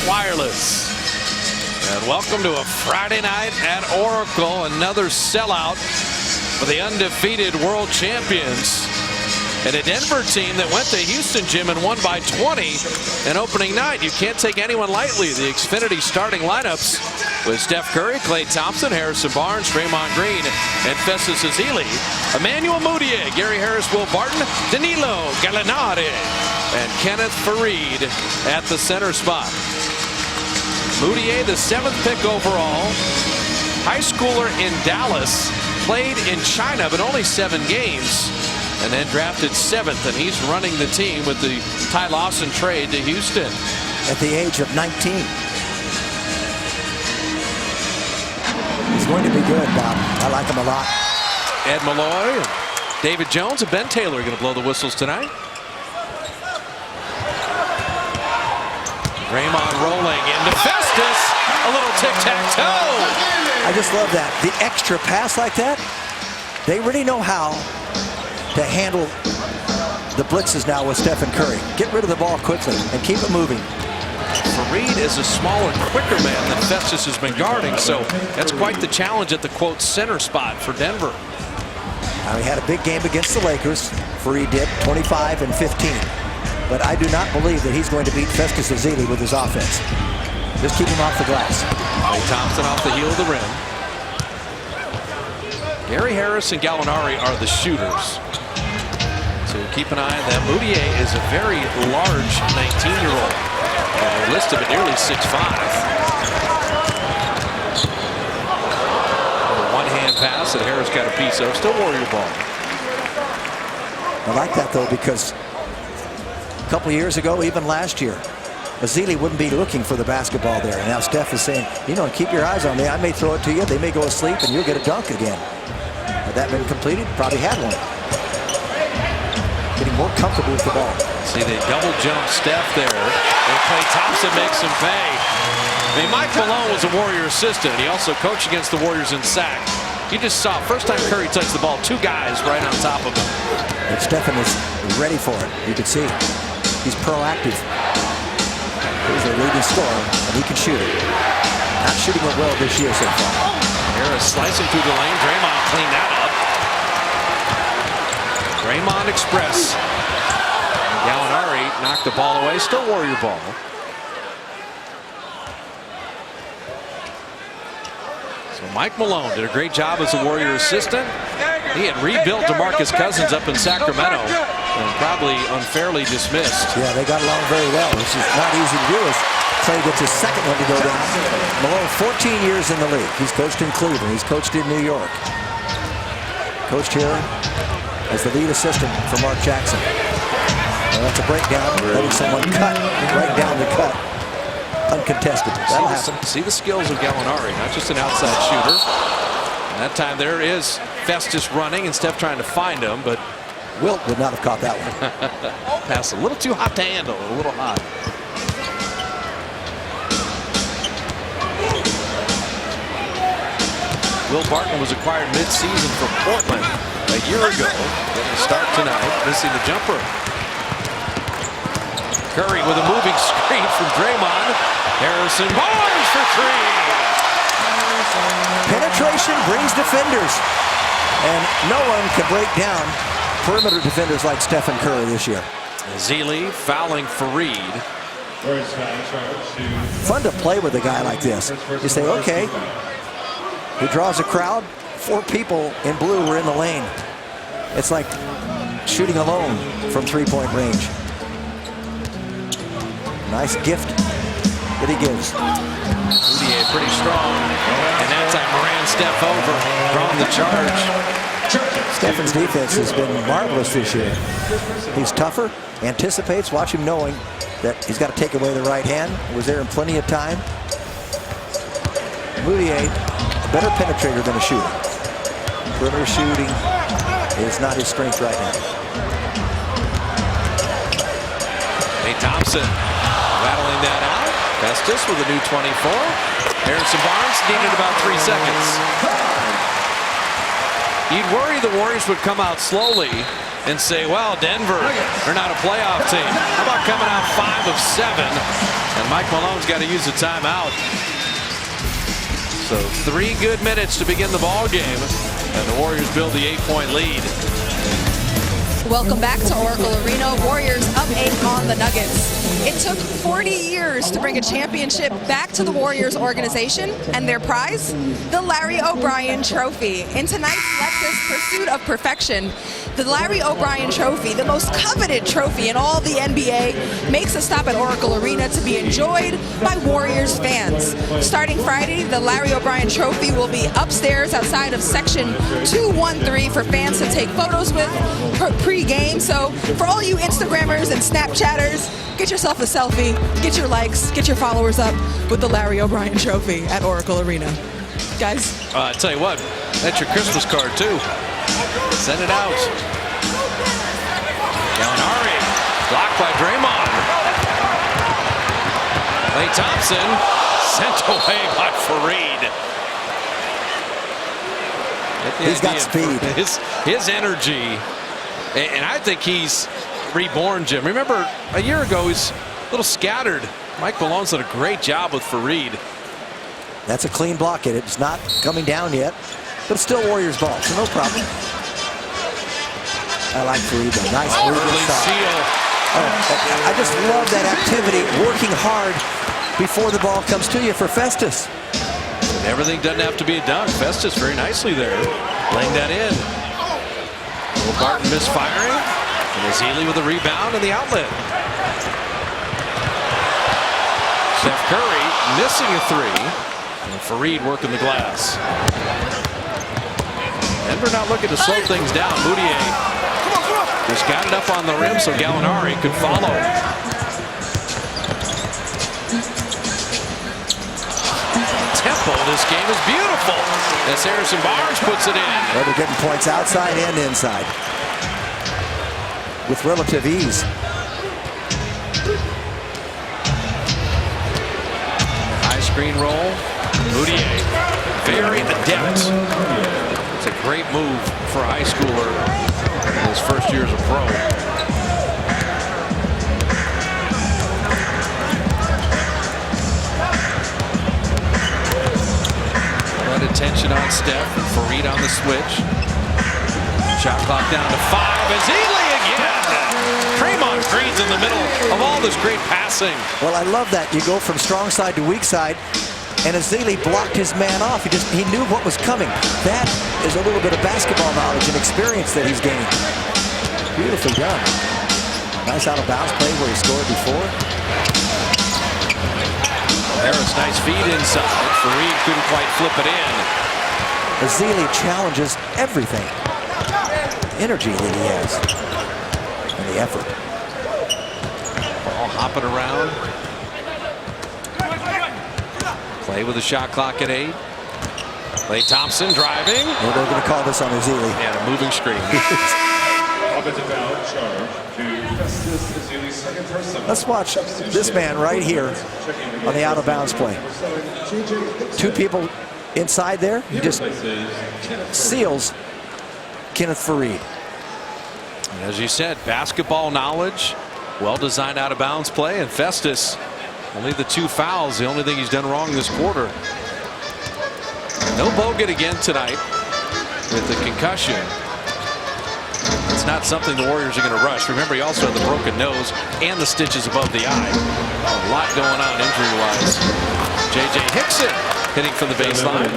Wireless. And welcome to a Friday night at Oracle. Another sellout for the undefeated world champions. And a Denver team that went to Houston, Jim, and won by 20 in opening night. You can't take anyone lightly. The Xfinity starting lineups with Steph Curry, Klay Thompson, Harrison Barnes, Draymond Green, and Festus Ezeli. Emmanuel Mudiay, Gary Harris, Will Barton, Danilo Gallinari, and Kenneth Faried at the center spot. Mudiay, the 7th pick overall, high schooler in Dallas, played in China but only 7 games, and then drafted 7th, and he's running the team with the Ty Lawson trade to Houston. At the age of 19. He's going to be good, Bob. I like him a lot. Ed Malloy, David Jones, and Ben Taylor are going to blow the whistles tonight. Draymond rolling into Festus. A little tic-tac-toe. I just love that. The extra pass like that, they really know how to handle the blitzes now with Stephen Curry. Get rid of the ball quickly and keep it moving. Faried is a smaller, quicker man than Festus has been guarding, so that's quite the challenge at the, quote, center spot for Denver. Now, he had a big game against the Lakers. Faried did, 25 and 15. But I do not believe that he's going to beat Festus Ezeli with his offense. Just keep him off the glass. Klay Thompson off the heel of the rim. Gary Harris and Gallinari are the shooters. So keep an eye on that. Mudiay is a very large 19-year-old. They list him at nearly 6'5". One-hand pass that Harris got a piece of. Still Warrior ball. I like that, though, because a couple of years ago, even last year, Ezeli wouldn't be looking for the basketball there. And now Steph is saying, you know, keep your eyes on me. I may throw it to you. They may go asleep, and you'll get a dunk again. Had that been completed? Probably had one. Getting more comfortable with the ball. See, they double jump Steph there, and Klay Thompson makes him pay. I mean, Mike Malone was a Warrior assistant. He also coached against the Warriors in sack. You just saw, first time Curry touched the ball, 2 guys right on top of him. And Stephen is ready for it. You can see he's proactive. He's their leading scorer, and he can shoot it. Not shooting it well this year so far. Harris slicing through the lane. Draymond cleaned that up. Draymond Express. And Gallinari knocked the ball away. Still Warrior ball. So Mike Malone did a great job as a Warrior assistant. He had rebuilt DeMarcus Cousins up in Sacramento and probably unfairly dismissed. Yeah, they got along very well. This is not easy to do as Klay gets his second one to go down. Malone, 14 years in the league. He's coached in Cleveland. He's coached in New York. Coached here as the lead assistant for Mark Jackson. Well, that's a breakdown, letting someone cut right down the cut. Uncontested. That'll happen. See the skills of Gallinari, not just an outside shooter. And that time there is Festus running and Steph trying to find him, but Wilt would not have caught that one. Pass a little too hot to handle, a little hot. Will Barton was acquired mid-season from Portland a year ago. Getting a start tonight, missing the jumper. Curry with a moving screen from Draymond. Harrison Barnes for 3. Penetration brings defenders, and no one can break down perimeter defenders like Stephen Curry this year. Ezeli fouling Faried. Fun to play with a guy like this. You say, okay, he draws a crowd. 4 people in blue were in the lane. It's like shooting alone from 3-point range. Nice gift that he gives. Mudiay pretty strong. And that time Moran Steph over, drawing the charge. Stephen's defense has been marvelous this year. He's tougher, anticipates, watch him knowing that he's got to take away the right hand. Was there in plenty of time. Mudiay, a better penetrator than a shooter. Perimeter shooting is not his strength right now. Klay Thompson battling that out. Festus with a new 24. Harrison Barnes needed about 3 seconds. You'd worry the Warriors would come out slowly and say, well, Denver, they're not a playoff team. How about coming out 5 of 7 and And Mike Malone's got to use a timeout. So 3 good minutes to begin the ball game, and the Warriors build the 8-point lead. Welcome back to Oracle Arena. Warriors up 8 on the Nuggets. It took 40 years to bring a championship back to the Warriors organization, and their prize, the Larry O'Brien Trophy. In tonight's Lexus Pursuit of Perfection, the Larry O'Brien Trophy, the most coveted trophy in all the NBA, makes a stop at Oracle Arena to be enjoyed by Warriors fans. Starting Friday, the Larry O'Brien Trophy will be upstairs outside of section 213 for fans to take photos with pre-game. So for all you Instagrammers and Snapchatters, get yourself a selfie, get your likes, get your followers up with the Larry O'Brien Trophy at Oracle Arena. Guys? I tell you what, that's your Christmas card too. Send it out. Gallinari blocked by Draymond. Klay Thompson sent away by Faried. He's got speed. His energy, and I think he's reborn, Jim. Remember, a year ago, he's a little scattered. Mike Malone's done a great job with Faried. That's a clean block. It's not coming down yet, but it's still Warriors ball, so no problem. I like Faried, though. Nice move inside. I just love that activity, working hard before the ball comes to you for Festus. And everything doesn't have to be a dunk. Festus very nicely there, laying that in. Will Barton misfiring, and Ezeli with a rebound and the outlet. Steph Curry missing a 3, and Faried working the glass. Denver not looking to slow things down. Moutier just got it up on the rim so Gallinari could follow. Tempo this game is beautiful as Harrison Barnes puts it in. Well, they're getting points outside and inside with relative ease. High screen roll. Moutier very adept. It's a great move for a high schooler in his first year as a pro. Attention on Steph. Faried on the switch. Shot clock down to 5. Ezeli again. Draymond Green's in the middle of all this great passing. Well, I love that. You go from strong side to weak side, and Ezeli blocked his man off. He knew what was coming. That is a little bit of basketball knowledge and experience that he's gained. Beautifully done. Nice out of bounds play where he scored before. Harris, nice feed inside. Faried couldn't quite flip it in. Ezeli challenges everything. Energy that he has. And the effort. Ball hopping around. Klay with a shot clock at 8. Klay Thompson driving. Well, they're going to call this on Ezeli. And a moving screen. Let's watch this man right here on the out-of-bounds play. 2 people inside there. He just seals Kenneth Faried. And as you said, basketball knowledge, well-designed out-of-bounds play, and Festus, only the 2 fouls, the only thing he's done wrong this quarter. No Bogut again tonight with the concussion. It's not something the Warriors are going to rush. Remember, he also had the broken nose and the stitches above the eye. A lot going on injury-wise. J.J. Hickson hitting from the baseline.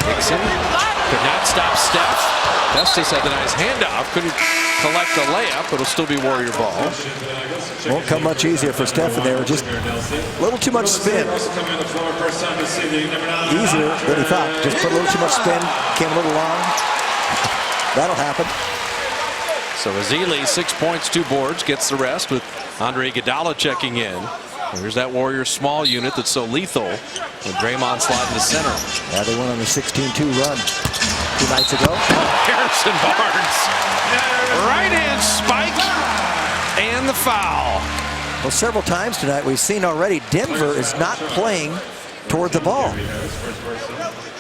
Hickson could not stop Steph. Festus had the nice handoff. Couldn't collect the layup. It'll still be Warrior ball. Won't come much easier for Steph in there. Just a little too much spin. Easier than he thought. Just put a little too much spin. Came a little long. That'll happen. So Ezeli, 6 points, 2 boards, gets the rest with Andre Iguodala checking in. Here's that Warriors small unit that's so lethal with Draymond sliding to center. Yeah, they went on a 16-2 run 2 nights ago. Harrison Barnes. Right-hand spike and the foul. Well, several times tonight we've seen already Denver is not playing toward the ball.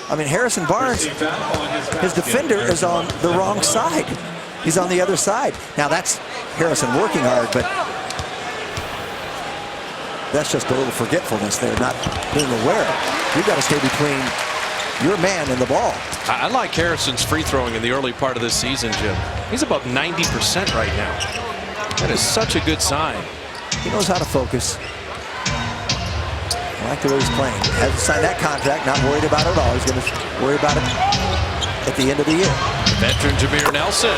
I mean, Harrison Barnes, his defender is on the wrong side. He's on the other side. Now that's Harrison working hard, but that's just a little forgetfulness there, not being aware. You've got to stay between your man and the ball. I like Harrison's free throwing in the early part of this season, Jim. He's about 90% right now. That is such a good sign. He knows how to focus. I like the way he's playing. Hasn't signed that contract, not worried about it at all. He's going to worry about it at the end of the year. Veteran Jameer Nelson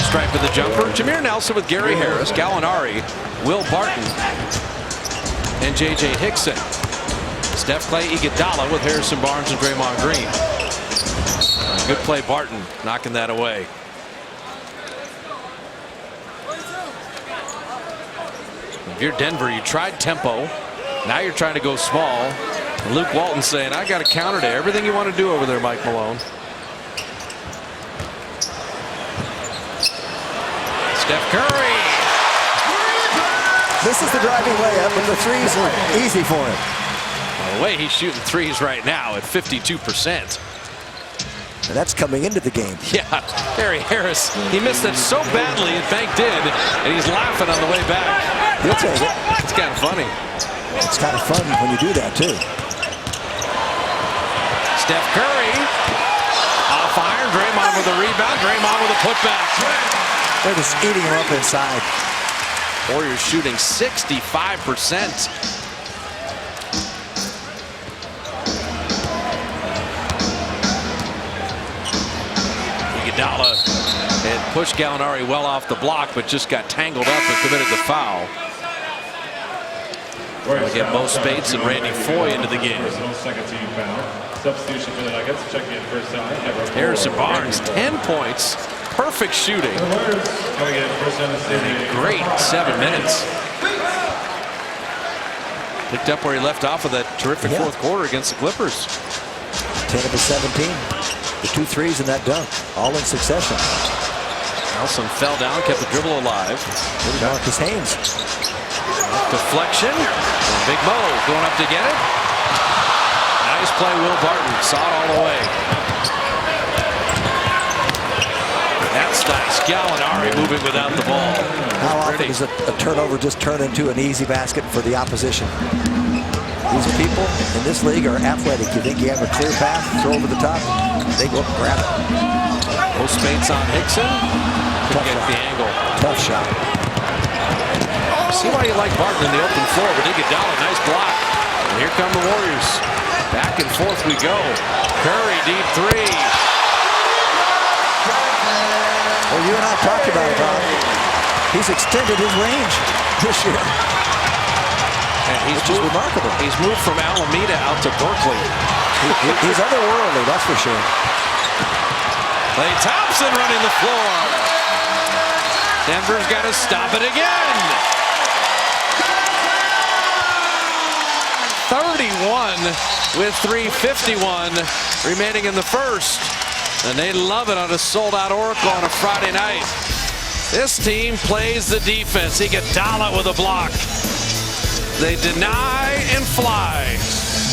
striping the jumper. Jameer Nelson with Gary Harris, Gallinari, Will Barton, and J.J. Hickson. Steph Clay Iguodala with Harrison Barnes and Draymond Green. Good play, Barton, knocking that away. If you're Denver, you tried tempo. Now you're trying to go small. And Luke Walton saying, I got a counter to everything you want to do over there, Mike Malone. Steph Curry. This is the driving layup, and the threes are easy for him. Well, the way he's shooting threes right now at 52%. And that's coming into the game. Yeah, Gary Harris, he missed it so badly it banked in, and he's laughing on the way back. He'll take it. It's kind of funny. It's kind of fun when you do that, too. Steph Curry off iron. Draymond with a rebound. Draymond with a putback. They're just eating him up inside. Warriors shooting 65%. Iguodala had pushed Gallinari well off the block, but just got tangled up and committed the foul. We'll get Mo Spates and Randy Foye into the game. Substitution for the Nuggets. Checking in first time. Harrison Barnes, 10 points, perfect shooting. Great 7 minutes. Picked up where he left off with that terrific fourth quarter against the Clippers. 10 of his 17. The 2 threes in that dunk, all in succession. Nelson fell down, kept the dribble alive. Marcus Haynes. Deflection. Big Mo going up to get it. Nice play, Will Barton. Saw it all the way. That's nice. Gallinari moving without the ball. How often does a turnover just turn into an easy basket for the opposition? These people in this league are athletic. You think you have a clear path, throw over the top, they go up and grab it. Most Spates on Hickson. Couldn't get the angle. Tough shot. See why you like Barton in the open floor, but Iguodala, nice block. And here come the Warriors. Back and forth we go. Curry, deep three. Well, you and I talked about it, Bob. He's extended his range this year. And which is remarkable. He's moved from Alameda out to Berkeley. He's otherworldly, that's for sure. Klay Thompson running the floor. Denver's got to stop it again. 31 with 3:51 remaining in the first. And they love it on a sold-out Oracle on a Friday night. This team plays the defense. Iguodala with a block. They deny and fly.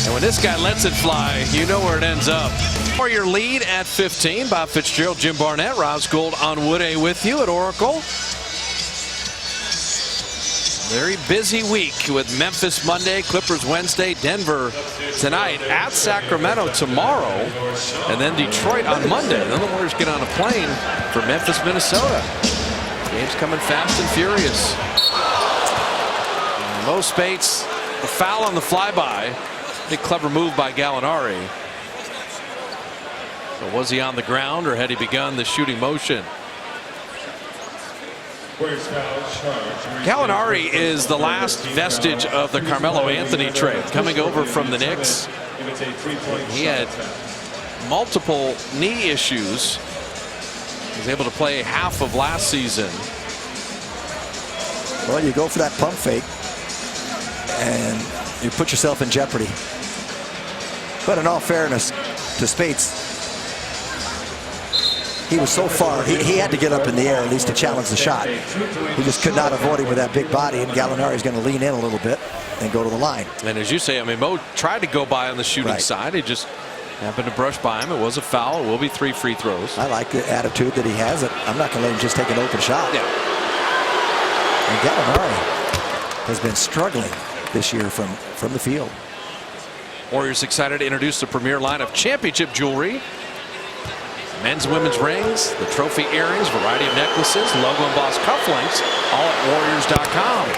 And when this guy lets it fly, you know where it ends up. For your lead at 15, Bob Fitzgerald, Jim Barnett, Roz Gold on Wood A with you at Oracle. Very busy week with Memphis Monday, Clippers Wednesday, Denver tonight, at Sacramento tomorrow, and then Detroit on Monday. Then the Warriors get on a plane for Memphis, Minnesota. Game's coming fast and furious. Mo Spates, a foul on the flyby. Big clever move by Gallinari. So was he on the ground or had he begun the shooting motion? Gallinari is the last vestige of the Carmelo Anthony trade, coming over from the Knicks. He had multiple knee issues. He was able to play half of last season. Well, you go for that pump fake, and you put yourself in jeopardy. But in all fairness to Spates, he was so far, he had to get up in the air at least to challenge the shot. He just could not avoid him with that big body, and Gallinari's going to lean in a little bit and go to the line. And as you say, I mean, Mo tried to go by on the shooting side. He just Happened to brush by him. It was a foul. It will be 3 free throws. I like the attitude that he has. I'm not going to let him just take an open shot. Yeah. And Gallinari has been struggling this year from the field. Warriors excited to introduce the premier line of championship jewelry. Men's and women's rings, the trophy earrings, variety of necklaces, logo embossed cufflinks, all at Warriors.com.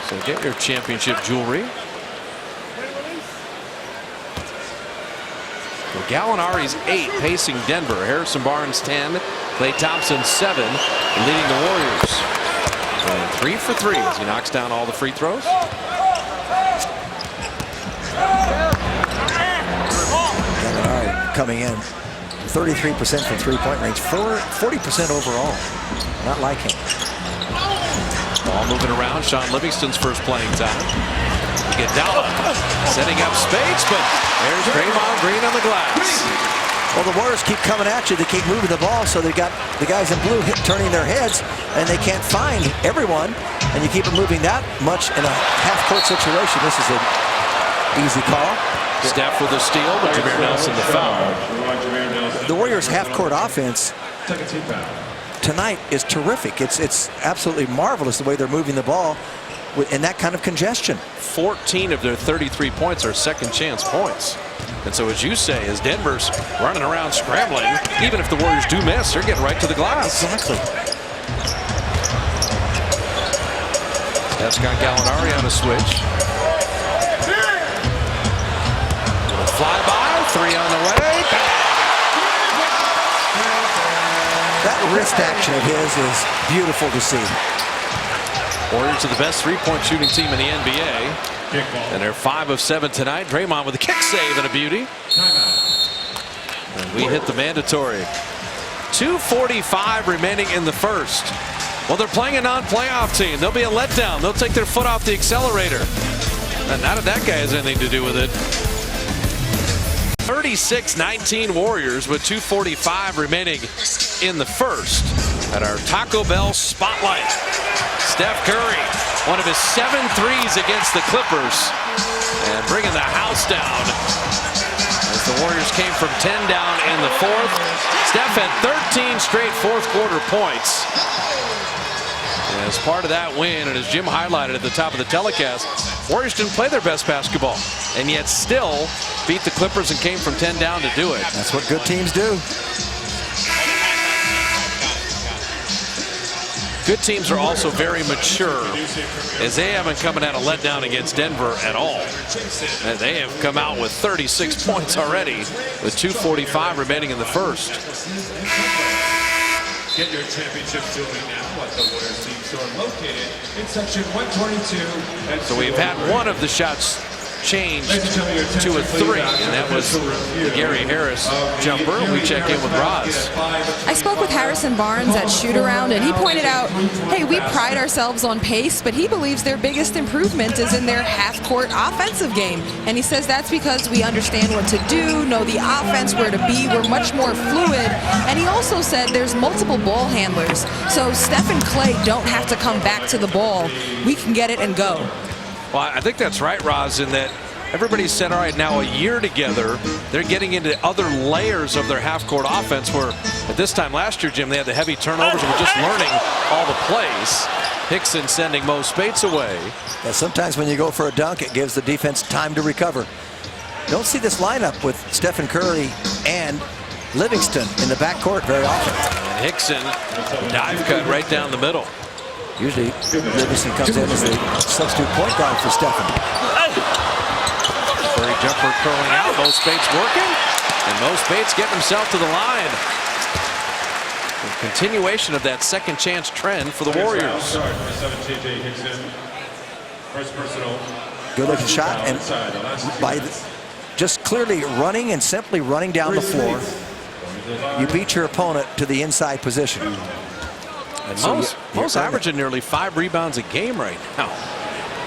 So get your championship jewelry. Well, Gallinari's 8, pacing Denver. Harrison Barnes 10, Klay Thompson 7, leading the Warriors. And 3 for 3 as he knocks down all the free throws. Gallinari coming in 33% from three-point range, 40% overall. Not like him. Ball moving around. Sean Livingston's first playing time. Iguodala setting up space, but there's Draymond Green on the glass. Well, the Warriors keep coming at you. They keep moving the ball, so they got the guys in blue turning their heads, and they can't find everyone. And you keep it moving that much in a half-court situation. This is an easy call. Steph with a steal, but Jameer Nelson the foul. The Warriors' half-court offense tonight is terrific. It's absolutely marvelous the way they're moving the ball in that kind of congestion. 14 of their 33 points are second chance points. And so, as you say, as Denver's running around scrambling, even if the Warriors do miss, they're getting right to the glass. Exactly. That's got Gallinari on a switch. Fly by, 3 on the way. That wrist action of his is beautiful to see. Warriors are the best three-point shooting team in the NBA. And they're 5 of 7 tonight. Draymond with a kick save and a beauty. And we hit the mandatory. 2:45 remaining in the first. Well, they're playing a non-playoff team. They'll be a letdown. They'll take their foot off the accelerator. And not that that guy has anything to do with it. 36-19 Warriors with 2:45 remaining in the first at our Taco Bell Spotlight. Steph Curry, one of his 7 threes against the Clippers, and bringing the house down as the Warriors came from 10 down in the fourth. Steph had 13 straight fourth-quarter points. And as part of that win, and as Jim highlighted at the top of the telecast, Warriors didn't play their best basketball, and yet still beat the Clippers and came from 10 down to do it. That's what good teams do. Good teams are also very mature, as they haven't come at a letdown against Denver at all. And they have come out with 36 points already, with 2:45 remaining in the first. Get your championship jewelry now at the Warriors team store located in section 122. So we've had one of the shots changed to a 3, and that was the Gary Harris jumper. We check in with Roz. I spoke with Harrison Barnes at shoot-around, and he pointed out, hey, we pride ourselves on pace, but he believes their biggest improvement is in their half-court offensive game. And he says that's because we understand what to do, know the offense, where to be. We're much more fluid. And he also said there's multiple ball handlers. So Steph and Klay don't have to come back to the ball. We can get it and go. Well, I think that's right, Roz, in that everybody said, all right, now a year together, they're getting into other layers of their half-court offense, where at this time last year, Jim, they had the heavy turnovers and were just learning all the plays. Hickson sending Mo Spates away. Yeah, sometimes when you go for a dunk, it gives the defense time to recover. Don't see this lineup with Stephen Curry and Livingston in the backcourt very often. And Hickson, dive cut right down the middle. Usually Livingston comes in as the substitute point guard for Stephen. Curry jumper curling out. Mo Spates working. And Mo Spates getting himself to the line. A continuation of that second chance trend for the Warriors. First personal. Good looking shot, and by just clearly running and simply running down the floor, you beat your opponent to the inside position. And So Mo's averaging nearly 5 rebounds a game right now.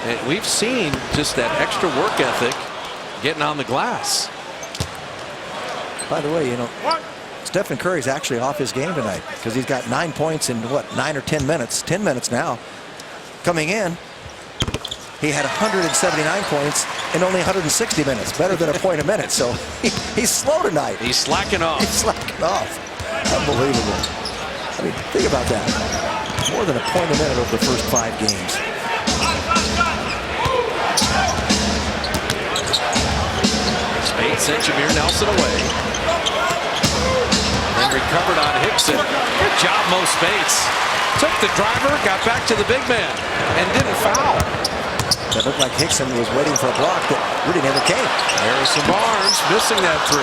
And we've seen just that extra work ethic getting on the glass. By the way, you know, Stephen Curry's actually off his game tonight because he's got 9 points in, what, 9 or 10 minutes? 10 minutes now. Coming in, he had 179 points in only 160 minutes, better than a point a minute. So he's slow tonight. He's slacking off. He's slacking off. Unbelievable. I mean, think about that. More than a point a minute over the first 5 games. Speights sent Jameer Nelson away. Then recovered on Hickson. Good job, Mo Speights. Took the driver, got back to the big man, and didn't foul. That looked like Hickson was waiting for a block that really never came. Harrison Barnes missing that 3.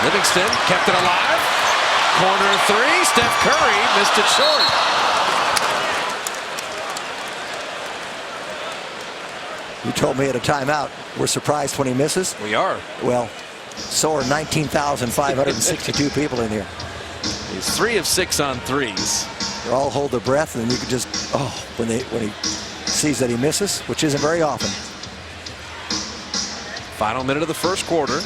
Livingston kept it alive. Corner 3. Steph Curry missed it short. You told me at a timeout, we're surprised when he misses. We are. Well, so are 19,562 people in here. He's 3 of 6 on threes. They all hold their breath, and then you could just, when he sees that he misses, which isn't very often. Final minute of the first quarter.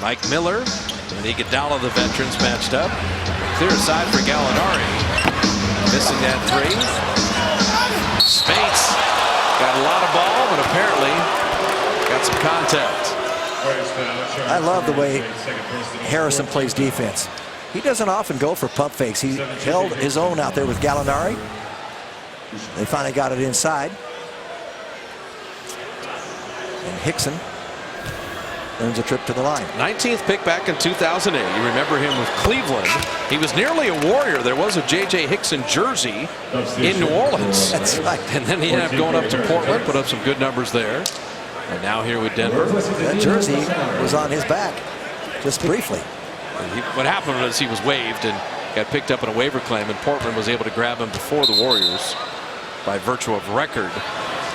Mike Miller and Iguodala, the veterans, matched up. Clear side for Gallinari. Missing that 3. Speights got a lot of ball, but apparently got some contact. I love the way Harrison plays defense. He doesn't often go for pump fakes. He held his own out there with Gallinari. They finally got it inside. And Hickson earns a trip to the line. 19th pick back in 2008. You remember him with Cleveland. He was nearly a Warrior. There was a J.J. Hickson jersey in New Orleans. That's right. And then he ended up going up to Portland, put up some good numbers there. And now here with Denver. That jersey was on his back, just briefly. What happened was he was waived and got picked up in a waiver claim, and Portland was able to grab him before the Warriors by virtue of record.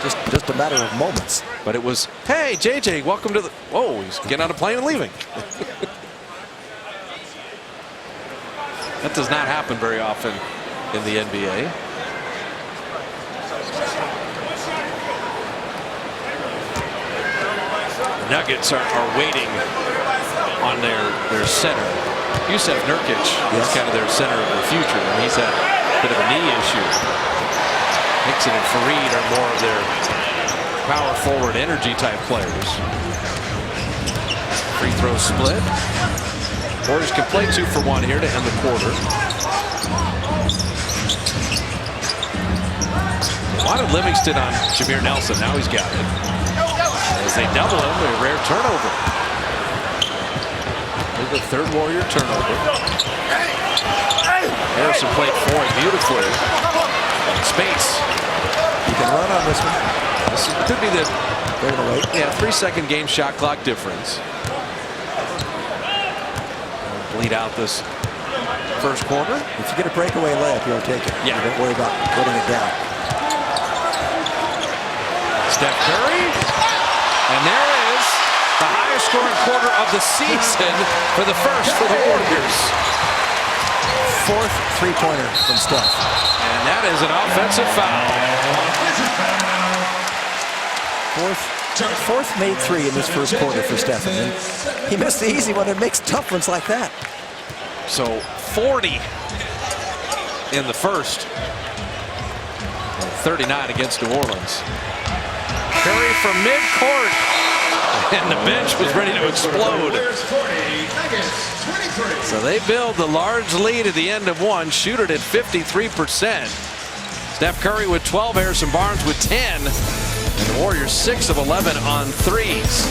Just a matter of moments. But it was, hey, JJ, welcome to the... Whoa, he's getting on a plane and leaving. That does not happen very often in the NBA. The Nuggets are waiting on their center. Yusef Nurkic is kind of their center of the future, and he's had a bit of a knee issue. Hickson and Fareed are more of their power forward energy type players. Free throw split. Warriors can play 2 for 1 here to end the quarter. Wanted Livingston on Jameer Nelson. Now he's got it. As they double him, a rare turnover. The 3rd Warrior turnover. Harrison played for it beautifully. Speights. You can run on this one. This could be the They're gonna wait. 3-second game shot clock difference. Bleed out this first quarter. If you get a breakaway layup, you'll take it. Yeah. You don't worry about putting it down. Steph Curry. And there is the highest scoring quarter of the season for the first for the Warriors. 4th three-pointer from Steph. And that is an offensive foul. 4th made 3 in this first quarter for Steph. And he missed the easy one and makes tough ones like that. So 40 in the first. And 39 against New Orleans. Curry from midcourt. And the bench was ready to explode. So they build the large lead at the end of 1, shoot it at 53%. Steph Curry with 12, Harrison Barnes with 10. And the Warriors 6 of 11 on threes.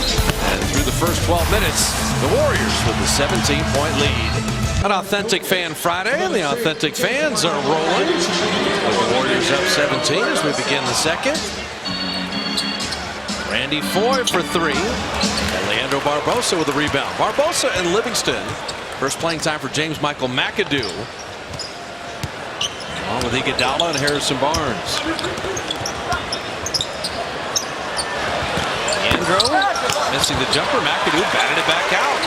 And through the first 12 minutes, the Warriors with the 17-point lead. An Authentic Fan Friday, and the Authentic Fans are rolling. With the Warriors up 17 as we begin the second. Randy Foye for 3. And Leandro Barbosa with a rebound. Barbosa and Livingston. First playing time for James Michael McAdoo. Along with Iguodala and Harrison Barnes. Leandro missing the jumper. McAdoo batted it back out.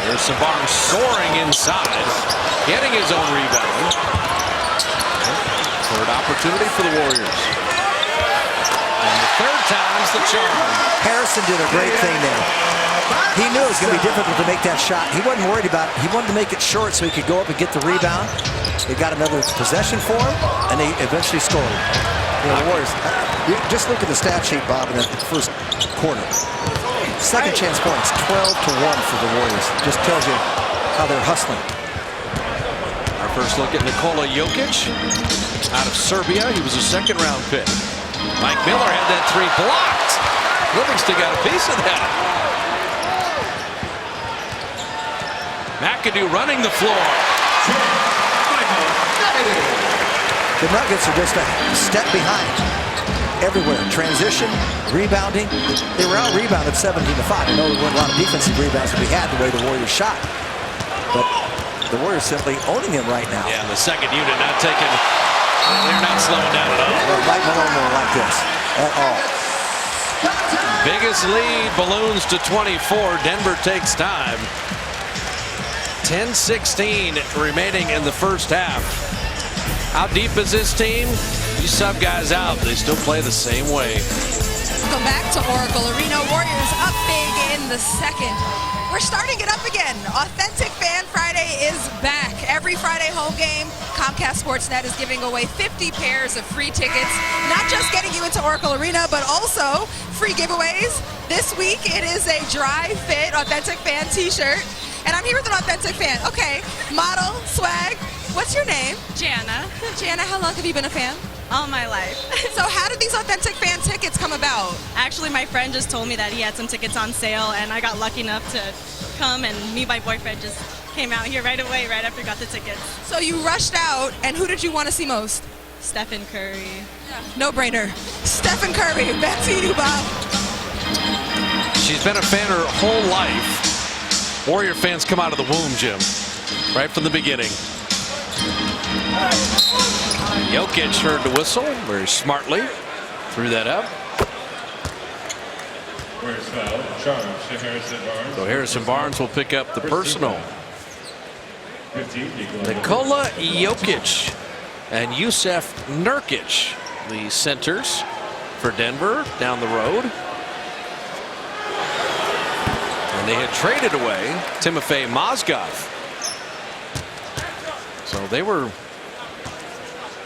Harrison Barnes soaring inside, getting his own rebound. 3rd opportunity for the Warriors. And the 3rd time the charm. Harrison did a great thing there. He knew it was going to be difficult to make that shot. He wasn't worried about it. He wanted to make it short so he could go up and get the rebound. They got another possession for him, and they eventually scored. You know, the Warriors, you just look at the stat sheet, Bob, in the first quarter. Second chance points, 12-1 for the Warriors. Just tells you how they're hustling. Our first look at Nikola Jokic out of Serbia. He was a second-round pick. Mike Miller had that three blocked. Livingston got a piece of that. McAdoo running the floor. The Nuggets are just a step behind everywhere. Transition, rebounding. They were out-rebounded 17-5. I know there weren't a lot of defensive rebounds that we had the way the Warriors shot. But the Warriors simply owning him right now. Yeah, and the second unit not taking, they're not slowing down at all. Mike Malone won't like this at all. Biggest lead balloons to 24. Denver takes time. 10-16 remaining in the first half. How deep is this team? You sub guys out, they still play the same way. Welcome back to Oracle Arena. Warriors up big in the second. We're starting it up again. Authentic Fan Friday is back. Every Friday home game, Comcast Sportsnet is giving away 50 pairs of free tickets. Not just getting you into Oracle Arena, but also free giveaways. This week, it is a dry fit Authentic Fan t-shirt. And I'm here with an Authentic Fan. Okay, model, swag. What's your name? Jana. Jana, how long have you been a fan? All my life. So how did these Authentic Fan tickets come about? Actually, my friend just told me that he had some tickets on sale, and I got lucky enough to come, and me and my boyfriend just came out here right away, right after we got the tickets. So you rushed out, and who did you want to see most? Stephen Curry. No brainer. Stephen Curry. Back to you, Bob. She's been a fan her whole life. Warrior fans come out of the womb, Jim, right from the beginning. Jokic heard the whistle very smartly. Threw that up. Warriors foul. Charge to Harrison Barnes. So Harrison Barnes will pick up the personal. 15, Nikola Jokic and Jusuf Nurkic, the centers for Denver down the road. And they had traded away Timofey Mozgov. So they were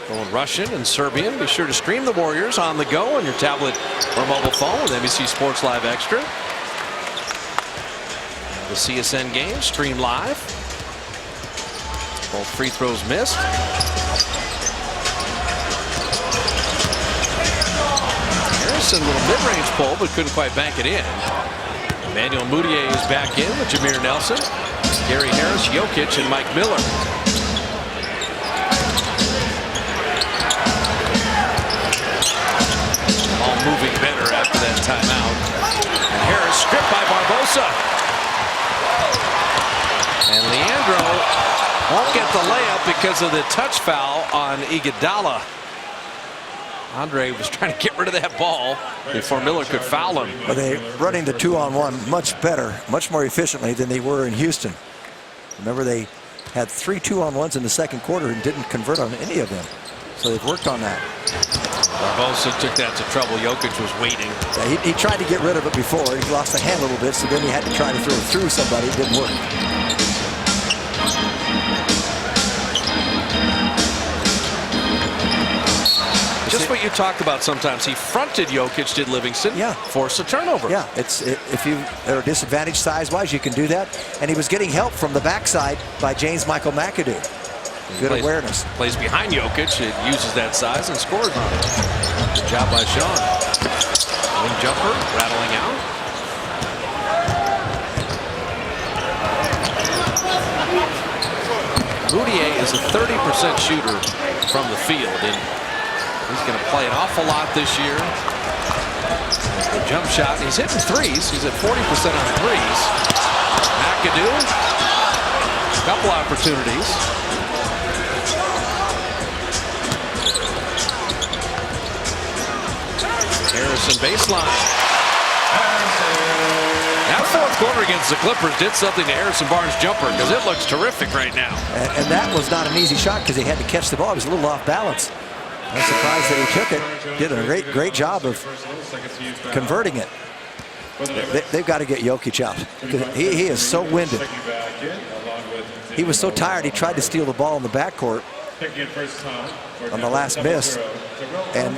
going Russian and Serbian. Be sure to stream the Warriors on the go on your tablet or mobile phone with NBC Sports Live Extra. The CSN game streamed live. Both free throws missed. Harrison, little mid-range pull, but couldn't quite bank it in. Emmanuel Mudiay is back in with Jameer Nelson, Gary Harris, Jokic, and Mike Miller. All moving better after that timeout. And Harris stripped by Barbosa. And Leandro won't get the layup because of the touch foul on Iguodala. Andre was trying to get rid of that ball before Miller could foul him. But they're running the 2-on-1 much better, much more efficiently than they were in Houston. Remember, they had 3 2-on-1s in the second quarter and didn't convert on any of them. So they've worked on that. Barbosa took that to trouble. Jokic was waiting. Yeah, he tried to get rid of it before. He lost the hand a little bit, so then he had to try to throw it through somebody. It didn't work. Just what you talked about sometimes. He fronted Jokic, did Livingston. Yeah. Force a turnover. Yeah, if you are disadvantaged size-wise, you can do that. And he was getting help from the backside by James Michael McAdoo. Good awareness. Plays behind Jokic. It uses that size and scores on it. Good job by Sean. Wing jumper rattling out. Mudiay is a 30% shooter from the field, and he's going to play an awful lot this year. The jump shot. He's hitting threes. He's at 40% on threes. McAdoo. A couple opportunities. Harrison baseline. That fourth quarter against the Clippers did something to Harrison Barnes' jumper because it looks terrific right now. And that was not an easy shot because he had to catch the ball. He was a little off balance. I'm surprised that he took it. Did a great job of converting it. They've got to get Jokic out. He is so winded. He was so tired, he tried to steal the ball in the backcourt on the last miss. And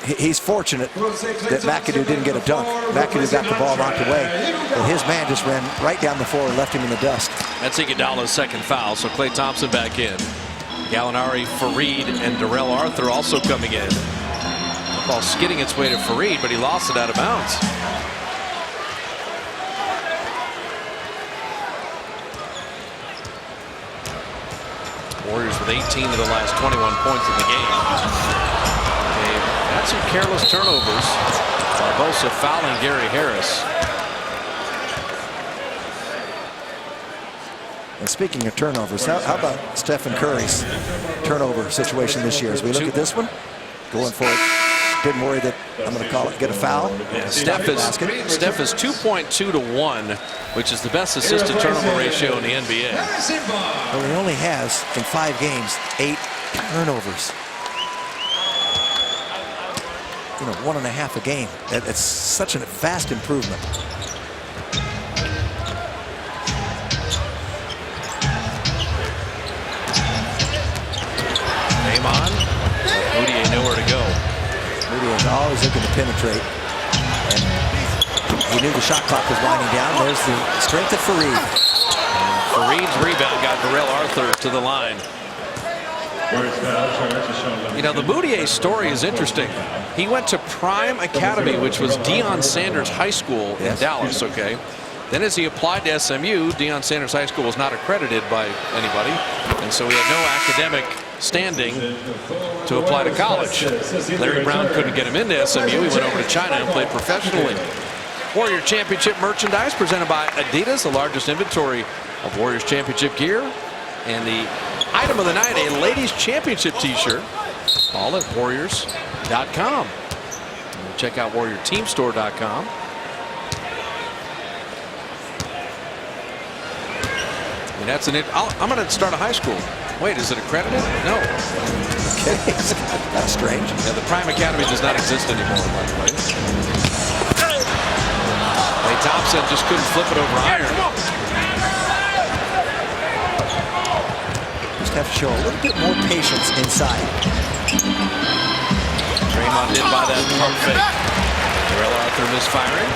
he's fortunate that McAdoo didn't get a dunk. McAdoo got the ball knocked away, but his man just ran right down the floor and left him in the dust. That's Iguodala's second foul, so Klay Thompson back in. Gallinari, Fareed, and Darrell Arthur also coming in. The ball skidding its way to Fareed, but he lost it out of bounds. Warriors with 18 of the last 21 points in the game. They've had some careless turnovers. Barbosa fouling Gary Harris. And speaking of turnovers, how about Stephen Curry's turnover situation this year? As we look at this one, going for it. Didn't worry that, I'm going to call it, get a foul. Yeah, Steph is 2.2 to 1, which is the best assist to turnover ratio in the NBA. Well, he only has, in 5 games, 8 turnovers. 1.5 a game. It's such a vast improvement. Draymond, Moutier nowhere to go. Moutier is always looking to penetrate. And he knew the shot clock was winding down. There's the strength of Fareed. And Fareed's rebound got Darrell Arthur to the line. The Moutier story is interesting. He went to Prime Academy, which was Deion Sanders High School in Dallas, okay? Then as he applied to SMU, Deion Sanders High School was not accredited by anybody, and so he had no academic standing to apply to college. Larry Brown couldn't get him into SMU. He went over to China and played professionally. Warrior Championship merchandise presented by Adidas, the largest inventory of Warriors Championship gear. And the item of the night, a ladies championship t-shirt, all at warriors.com. Check out warriorteamstore.com. I mean, that's I'm going to start a high school. Wait, is it accredited? No. Okay, that's strange. Yeah, the Prime Academy does not exist anymore, by the way. Klay Thompson just couldn't flip it over iron. Just have to show a little bit more patience inside. Draymond did by that pump fake. Darrell Arthur misfiring.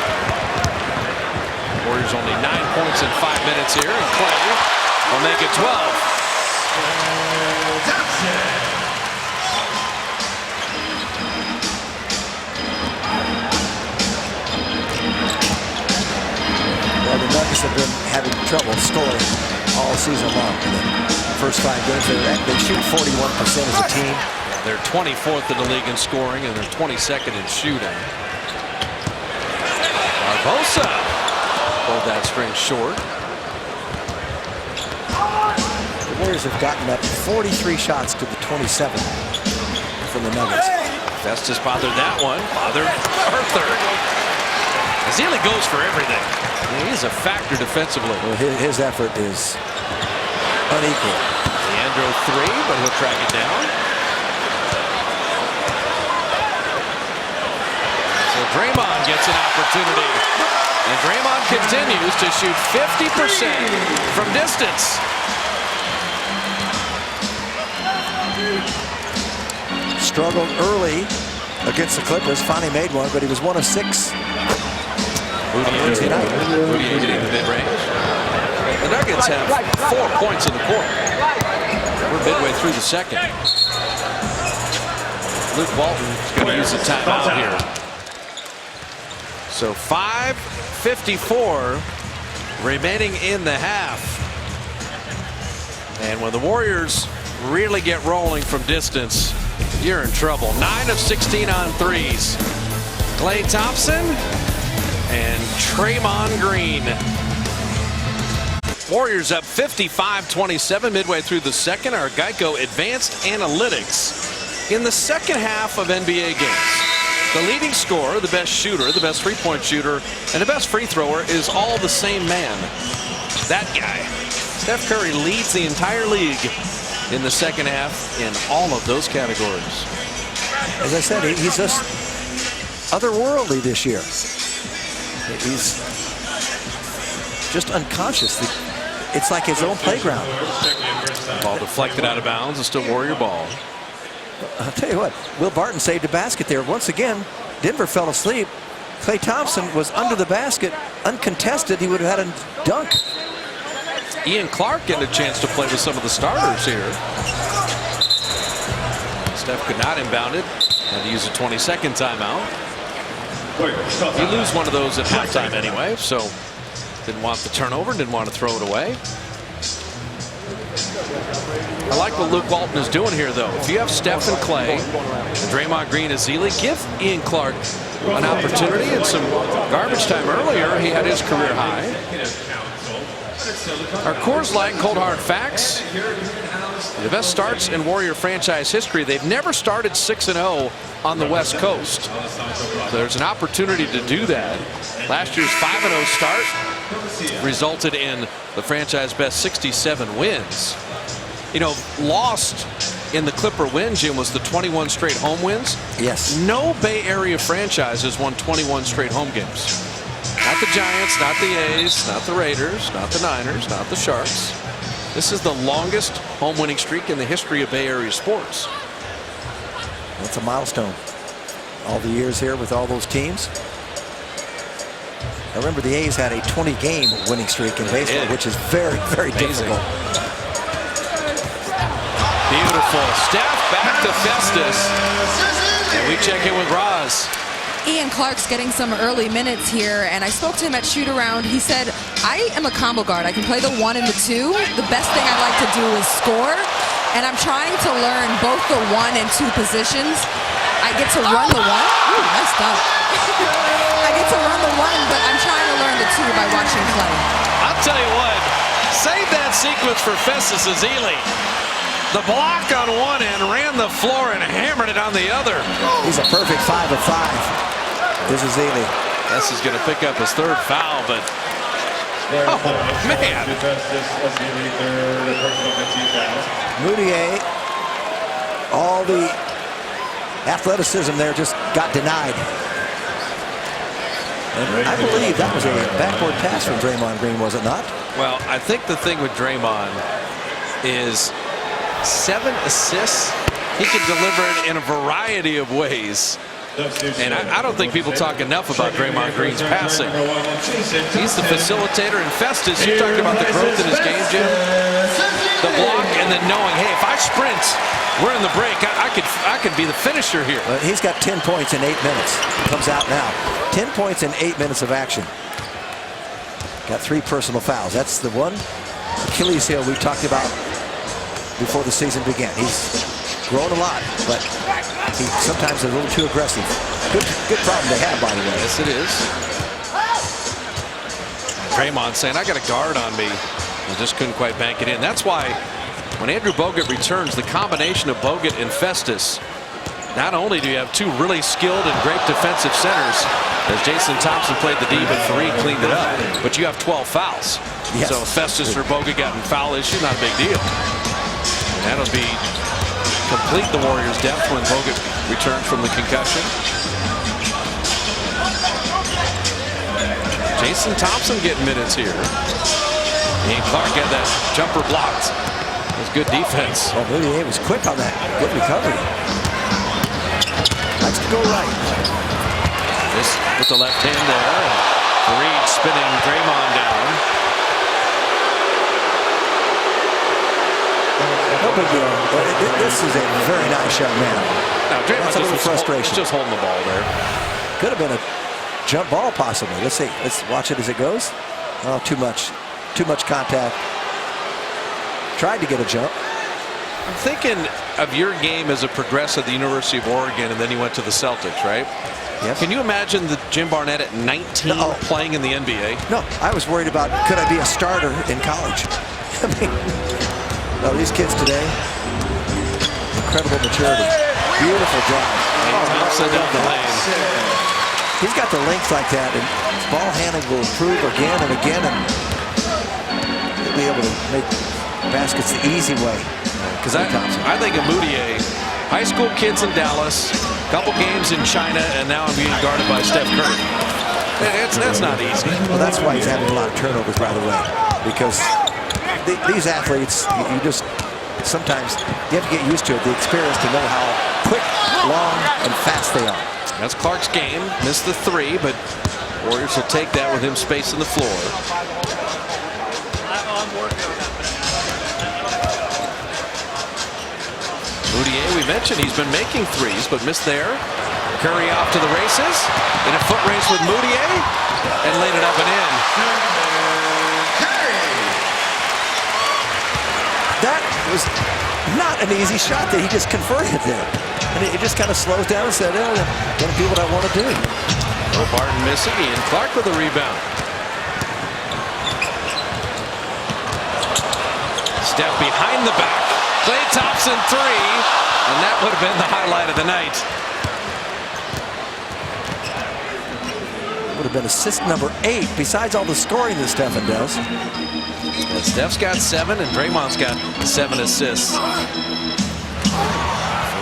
Warriors only 9 points in 5 minutes here, and Klay will make it 12. Well, the Nuggets have been having trouble scoring all season long. In the first 5 games, they shoot 41% as a team. They're 24th in the league in scoring, and they're 22nd in shooting. Barbosa pulled that string short. The Warriors have gotten up 43 shots to the 27 from the Nuggets. Festus bothered that one. Bothered Arthur. Ezeli goes for everything. He's a factor defensively. Well, his effort is unequal. Leandro 3, but he'll track it down. So Draymond gets an opportunity. And Draymond continues to shoot 50% from distance. Struggled early against the Clippers. Finally made one, but he was 1 of 6. Moutier hitting the mid-range. The Nuggets have 4 points in the quarter. We're midway through the second. Luke Walton is going to use a timeout here. So 5:54 remaining in the half. And when the Warriors really get rolling from distance, you're in trouble. 9 of 16 on threes. Klay Thompson and Draymond Green. Warriors up 55-27 midway through the second. Our Geico Advanced Analytics. In the second half of NBA games, the leading scorer, the best shooter, the best three-point shooter, and the best free thrower is all the same man. That guy. Steph Curry leads the entire league in the second half in all of those categories. As I said, he's just otherworldly this year. He's just unconscious. It's like his own playground. Ball deflected out of bounds. It's still Warrior ball. I'll tell you what, Will Barton saved a basket there. Once again, Denver fell asleep. Klay Thompson was under the basket, uncontested. He would have had a dunk. Ian Clark getting a chance to play with some of the starters here. Steph could not inbound it. Had to use a 20-second timeout. You lose one of those at halftime anyway, so didn't want the turnover, didn't want to throw it away. I like what Luke Walton is doing here, though. If you have Steph and Klay, and Draymond Green and Zealy, give Ian Clark an opportunity and some garbage time earlier. He had his career high. Our Coors Light Cold Hard Facts. The best starts in Warrior franchise history. They've never started 6-0 on the West Coast. So there's an opportunity to do that. Last year's 5-0 start resulted in the franchise best 67 wins. You know, lost in the Clipper win, Jim, was the 21 straight home wins. Yes. No Bay Area franchise has won 21 straight home games. Not the Giants, not the A's, not the Raiders, not the Niners, not the Sharks. This is the longest home winning streak in the history of Bay Area sports. That's a milestone. All the years here with all those teams. I remember the A's had a 20-game winning streak in baseball, which is very, very difficult. Beautiful. Steph back to Festus. And we check in with Roz. Ian Clark's getting some early minutes here, and I spoke to him at shoot around. He said, I am a combo guard. I can play the 1 and the 2. The best thing I like to do is score, and I'm trying to learn both the 1 and 2 positions. I get to run the 1. Ooh, nice dunk. I get to run the 1, but I'm trying to learn the 2 by watching Klay. I'll tell you what, save that sequence for Festus Ezeli. The block on one end, ran the floor and hammered it on the other. He's a perfect 5 of 5. This is Ezeli. This is going to pick up his 3rd foul, but oh man. Moutier, all the athleticism there just got denied. And I believe that was a backward pass from Draymond Green, was it not? Well, I think the thing with Draymond is 7 assists. He can deliver it in a variety of ways. And I don't think people talk enough about Draymond Green's passing. He's the facilitator. And Festus, you talked about the growth in his game, Jim. The block and then knowing, hey, if I sprint, we're in the break. I could be the finisher here. He's got 10 points in 8 minutes. He comes out now. 10 points in 8 minutes of action. Got 3 personal fouls. That's the one Achilles heel we talked about before the season began. He's grown a lot, but he sometimes is a little too aggressive. Good problem to have, by the way. Yes, it is. Draymond saying, I got a guard on me. He just couldn't quite bank it in. That's why when Andrew Bogut returns, the combination of Bogut and Festus, not only do you have 2 really skilled and great defensive centers, as Jason Thompson played the D, but Fareed cleaned it up, but you have 12 fouls. Yes. So if Festus or Bogut got in foul issue, not a big deal. And that'll be complete the Warriors' depth when Bogut returns from the concussion. Jason Thompson getting minutes here. Ian Clark had that jumper blocked. It was good defense. Well, Moutier was quick on that. Good recovery. Likes to go right. Just with the left hand there. Fareed spinning Draymond down. No big deal. This is a very nice shot, man. Now, Draymond That's a little frustration. just holding the ball there. Could have been a jump ball, possibly. Let's see. Let's watch it as it goes. Oh, too much. Too much contact. Tried to get a jump. I'm thinking of your game as a progress at the University of Oregon, and then you went to the Celtics, right? Yes. Can you imagine the Jim Barnett at 19 playing in the NBA? No, I was worried about could I be a starter in college. I mean, no, these kids today, incredible maturity, beautiful drive. Thompson down the lane. He's got the length like that, and ball handling will improve again and again, and he'll be able to make baskets the easy way. Because I think of Moutier, high school kids in Dallas, couple games in China, and now I'm being guarded by Steph Curry. That's not easy. Well, that's why he's having a lot of turnovers, by the way, because these athletes, you just sometimes you have to get used to it, the experience to know how quick, long, and fast they are. That's Clark's game. Missed the three, but Warriors will take that with him spacing the floor. Moutier, we mentioned he's been making threes, but missed there. Curry off to the races in a foot race with Moutier and laid it up and in. That was not an easy shot that he just converted there. And it just kind of slows down and said, oh, I'm going to do what I want to do. Will Barton missing, Ian Clark with a rebound. Step behind the back. Klay Thompson three, and that would have been the highlight of the night. Would have been assist number 8, besides all the scoring that Stephen does. And Steph's got 7, and Draymond's got 7 assists.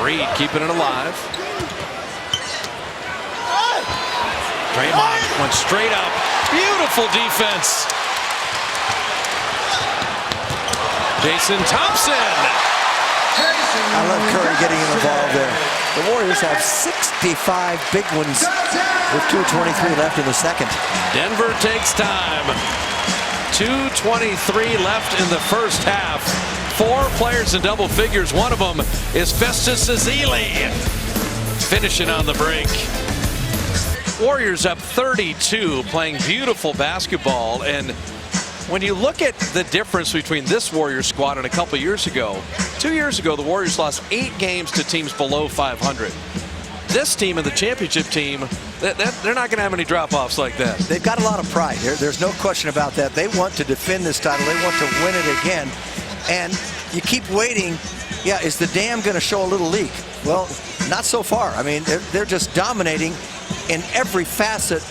Reed keeping it alive. Draymond went straight up. Beautiful defense. Jason Thompson. I love Curry getting involved there. The Warriors have 65 big ones with 2:23 left in the second. Denver takes time. 2:23 left in the first half. 4 players in double figures. One of them is Festus Ezeli, finishing on the break. Warriors up 32, playing beautiful basketball. And when you look at the difference between this Warriors squad and a couple years ago, 2 years ago, the Warriors lost 8 games to teams below 500. This team and the championship team, they're not going to have any drop-offs like that. They've got a lot of pride. There's no question about that. They want to defend this title. They want to win it again. And you keep waiting. Yeah, is the dam going to show a little leak? Well, not so far. I mean, they're just dominating in every facet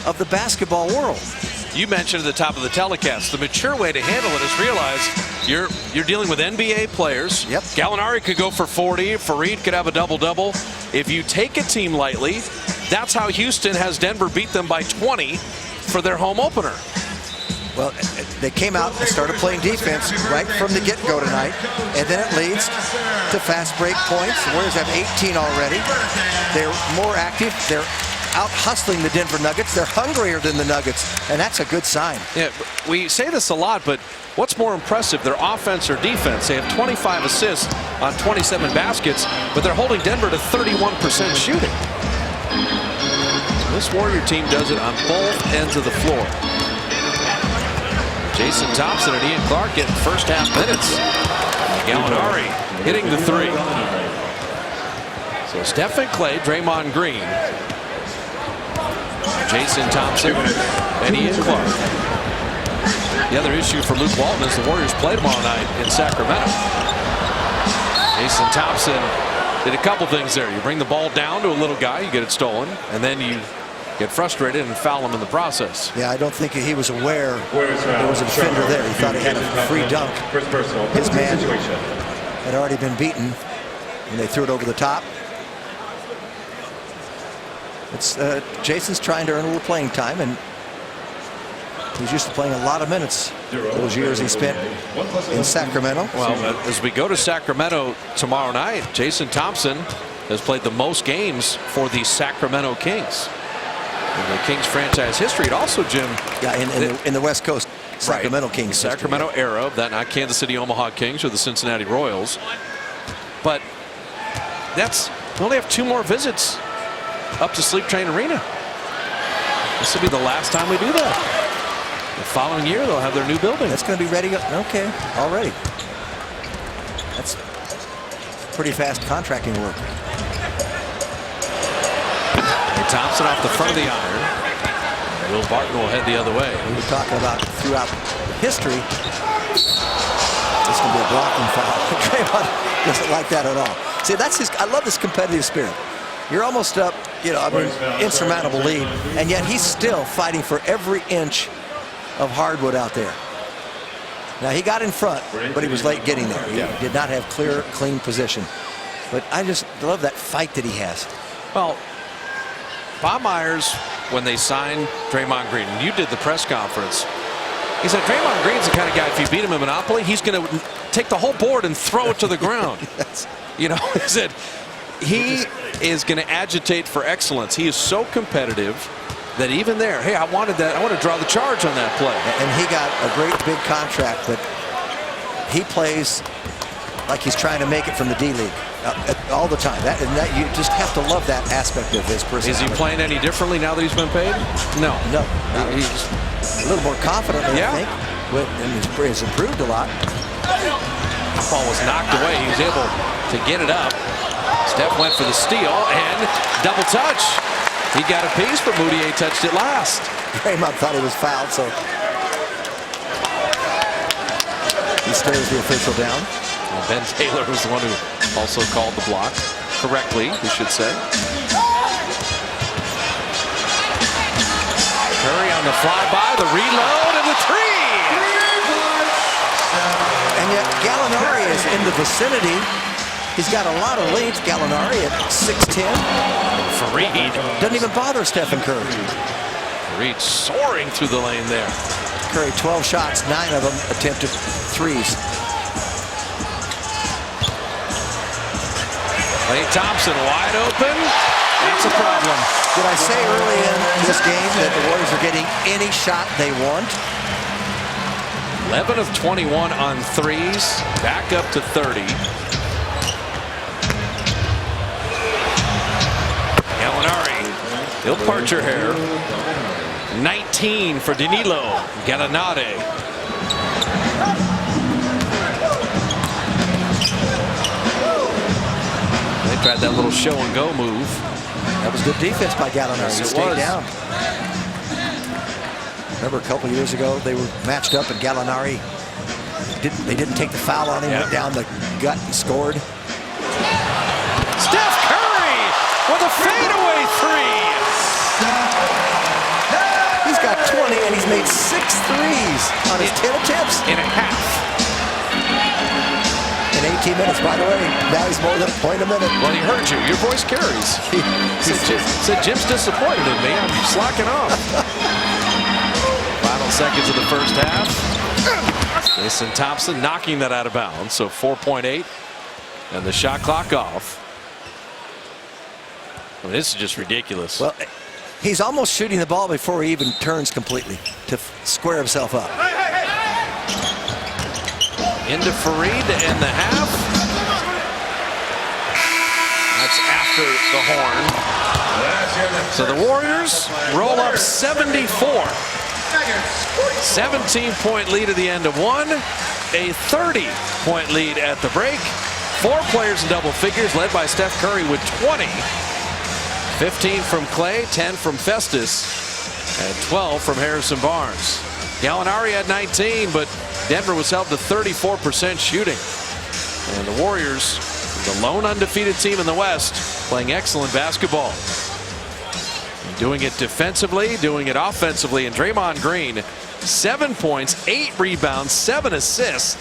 of the basketball world. You mentioned at the top of the telecast, the mature way to handle it is realize you're dealing with NBA players. Yep. Gallinari could go for 40. Fareed could have a double-double. If you take a team lightly, that's how Houston has Denver beat them by 20 for their home opener. Well, they came out and started playing defense right from the get-go tonight, and then it leads to fast break points. The Warriors have 18 already. They're more active. They're out hustling the Denver Nuggets. They're hungrier than the Nuggets, and that's a good sign. Yeah, we say this a lot, but what's more impressive, their offense or defense? They have 25 assists on 27 baskets, but they're holding Denver to 31% shooting. This Warrior team does it on both ends of the floor. Jason Thompson and Ian Clark getting first half minutes. Gallinari hitting the three. So Stephen Klay, Draymond Green, Jason Thompson, and Ian Clark. The other issue for Luke Walton is the Warriors play tomorrow night in Sacramento. Jason Thompson did a couple things there. You bring the ball down to a little guy, you get it stolen, and then you get frustrated and foul him in the process. Yeah, I don't think he was aware there was a defender there. He thought he had a free dunk. His man had already been beaten, and they threw it over the top. It's Jason's trying to earn a little playing time, and he's used to playing a lot of minutes those years he spent in Sacramento. Well, as we go to Sacramento tomorrow night, Jason Thompson has played the most games for the Sacramento Kings in the Kings franchise history. And also, Jim, in the West Coast Sacramento right, Kings Sacramento era of that, not Kansas City Omaha Kings or the Cincinnati Royals, but we only have 2 more visits up to Sleep Train Arena. This will be the last time we do that. The following year they'll have their new building. That's going to be ready. Okay, already. That's pretty fast contracting work. Thompson off the front of the iron. Will Barton will head the other way. We were talking about throughout history. This can be a blocking foul. Draymond doesn't like that at all. See, that's I love this competitive spirit. You're almost up, insurmountable lead, and yet he's still fighting for every inch of hardwood out there. Now, he got in front, but he was late getting there. He did not have clear, clean position. But I just love that fight that he has. Well, Bob Myers, when they signed Draymond Green, and you did the press conference, he said Draymond Green's the kind of guy, if you beat him in Monopoly, he's going to take the whole board and throw it to the ground. Yes. You know, he said he is going to agitate for excellence. He is so competitive that even there, hey, I wanted that. I want to draw the charge on that play. And he got a great big contract, but he plays like he's trying to make it from the D-League all the time. That you just have to love that aspect of his personality. Is he playing any differently now that he's been paid? No. No. He's a little more confident, I think. And he's improved a lot. Ball was knocked away. He was able to get it up. Steph went for the steal and double touch. He got a piece, but Moutier touched it last. Draymond thought he was fouled, so he stares the official down. Well, Ben Taylor was the one who also called the block correctly, we should say. Curry on the flyby, the reload, and the three. And yet Gallinari is in the vicinity. He's got a lot of leads. Gallinari at 6'10". Fareed doesn't even bother Stephen Curry. Fareed soaring through the lane there. Curry 12 shots, 9 of them attempted threes. Klay Thompson wide open. That's a problem. Did I say early in this game that the Warriors are getting any shot they want? 11 of 21 on threes, back up to 30. Gallinari, he'll part your hair. 19 for Danilo Gallinari. They tried that little show and go move. That was good defense by Gallinari. He stayed down. Remember a couple years ago they were matched up and Gallinari they didn't take the foul on him. Went down the gut and scored. Steph Curry with a fadeaway three. He's got 20 and he's made 6 threes on his 10 attempts in a half. In 18 minutes, by the way. Now he's more than a point a minute. Well, he heard you. Your voice carries. Said Jim's disappointed in me. I'm slacking off. Final seconds of the first half. Jason Thompson knocking that out of bounds. So 4.8. And the shot clock off. I mean, this is just ridiculous. Well, he's almost shooting the ball before he even turns completely to square himself up. Into Fareed to end the half. That's after the horn. So the Warriors roll up 74. 17-point lead at the end of one. A 30-point lead at the break. 4 players in double figures, led by Steph Curry with 20. 15 from Klay, 10 from Festus, and 12 from Harrison Barnes. Gallinari had 19, but Denver was held to 34% shooting. And the Warriors, the lone undefeated team in the West, playing excellent basketball. And doing it defensively, doing it offensively. And Draymond Green, 7 points, 8 rebounds, 7 assists.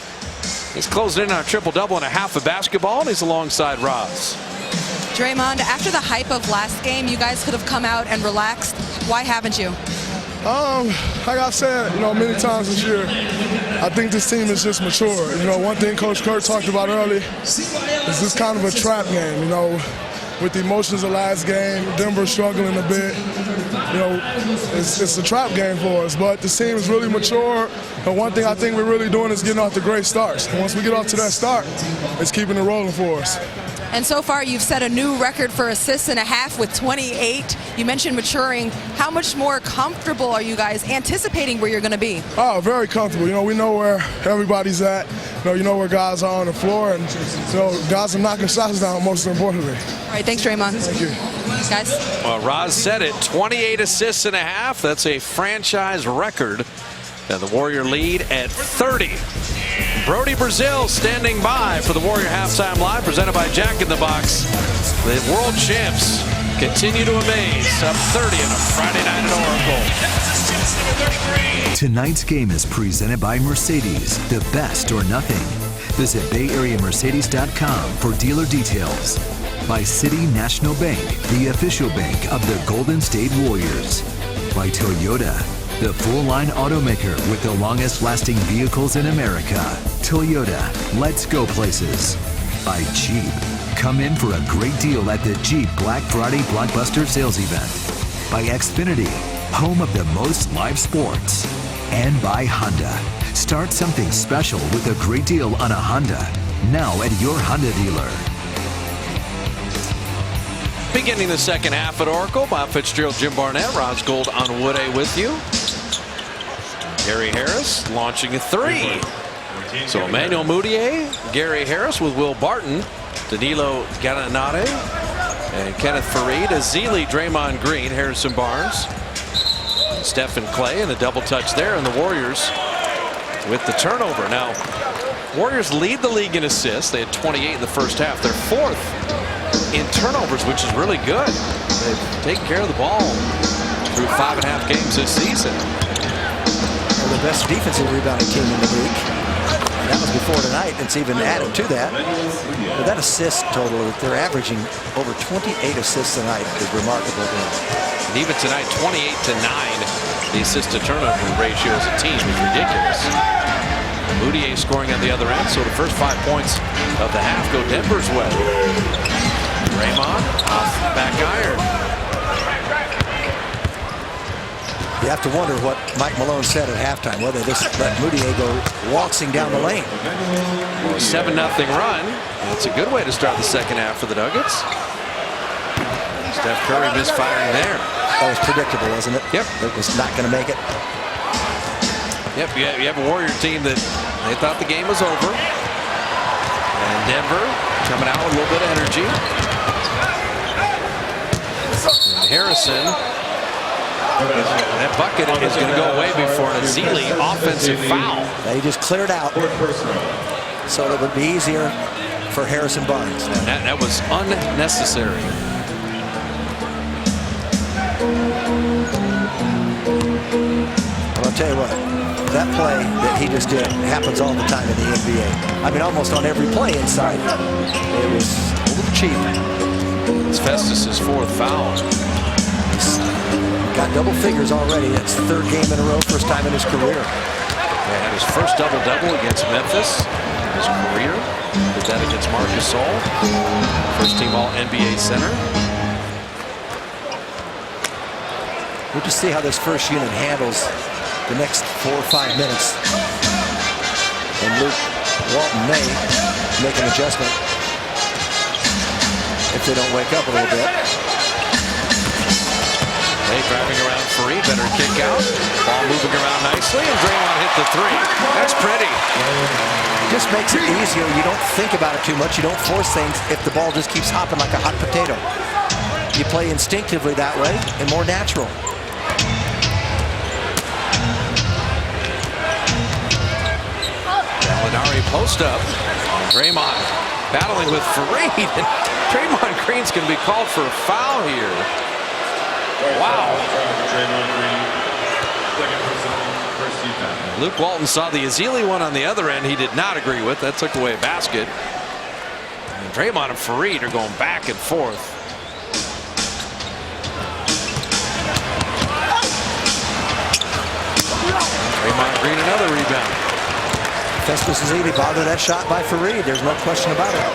He's closing in on a triple-double and a half of basketball, and he's alongside Roz. Draymond, after the hype of last game, you guys could have come out and relaxed. Why haven't you? Like I've said, many times this year, I think this team is just mature. One thing Coach Kurt talked about early is this kind of a trap game, with the emotions of last game, Denver struggling a bit. It's a trap game for us, but this team is really mature. And one thing I think we're really doing is getting off the great starts. And once we get off to that start, it's keeping it rolling for us. And so far, you've set a new record for assists and a half with 28. You mentioned maturing. How much more comfortable are you guys anticipating where you're going to be? Oh, very comfortable. We know where everybody's at. You know where guys are on the floor, and guys are knocking shots down, most importantly. All right, thanks, Draymond. Thank you. Guys. Well, Roz said it, 28 assists and a half. That's a franchise record. And the Warrior lead at 30. Brody Brazil standing by for the Warrior Halftime Live, presented by Jack in the Box. The world champs continue to amaze. Up 30 on a Friday night at Oracle. goal. Tonight's game is presented by Mercedes, the best or nothing. Visit BayAreaMercedes.com for dealer details. By City National Bank, the official bank of the Golden State Warriors. By Toyota, the full-line automaker with the longest-lasting vehicles in America. Toyota, let's go places. By Jeep, come in for a great deal at the Jeep Black Friday Blockbuster Sales Event. By Xfinity, home of the most live sports. And by Honda. Start something special with a great deal on a Honda. Now at your Honda dealer. Beginning the second half at Oracle, Bob Fitzgerald, Jim Barnett, Ron's Gold on Wood A with you. Gary Harris launching a three. So Emmanuel Mudiay, Gary Harris with Will Barton, Danilo Gallinari, and Kenneth Faried, Ezeli, Draymond Green, Harrison Barnes, Stephen Clay, and a double touch there, and the Warriors with the turnover. Now, Warriors lead the league in assists. They had 28 in the first half. They're fourth in turnovers, which is really good. They've taken care of the ball through 5.5 games this season. Well, the best defensive rebounding team in the league. That was before tonight. It's even added to that. But that assist total, they're averaging over 28 assists tonight, is remarkable. And even tonight, 28-9, the assist to turnover ratio as a team is ridiculous. Mudiay scoring on the other end, so the first 5 points of the half go Denver's way. Draymond off back iron. You have to wonder what Mike Malone said at halftime, whether this let Mudiay go waltzing down the lane. Well, a 7-0 run. That's a good way to start the second half for the Nuggets. Steph Curry misfiring there. That was predictable, wasn't it? Yep. It was not going to make it. Yep, you have a Warrior team that they thought the game was over. And Denver coming out with a little bit of energy. And Harrison, that bucket is going to go away before an Ezeli offensive foul. He just cleared out so it would be easier for Harrison Barnes. That was unnecessary. Well, I'll tell you what, that play that he just did happens all the time in the NBA. I mean, almost on every play inside. It was a little cheap. It's Festus's fourth foul. He's got double figures already. It's the third game in a row, first time in his career. He had his first double-double against Memphis in his career. Did that against Marc Gasol, first-team All-NBA center. We'll just see how this first unit handles the next 4 or 5 minutes. And Luke Walton may make an adjustment if they don't wake up a little bit. They driving around Faried, better kick out. Ball moving around nicely, and Draymond hit the three. That's pretty. Just makes it easier. You don't think about it too much. You don't force things if the ball just keeps hopping like a hot potato. You play instinctively that way and more natural. Gallinari post up. Draymond battling with Faried. And Draymond Green's going to be called for a foul here. Wow. Luke Walton saw the Ezeli one on the other end. He did not agree with. That took away a basket. And Draymond and Faried are going back and forth. Draymond Green another rebound. Festus Ezeli bothered that shot by Faried. There's no question about it.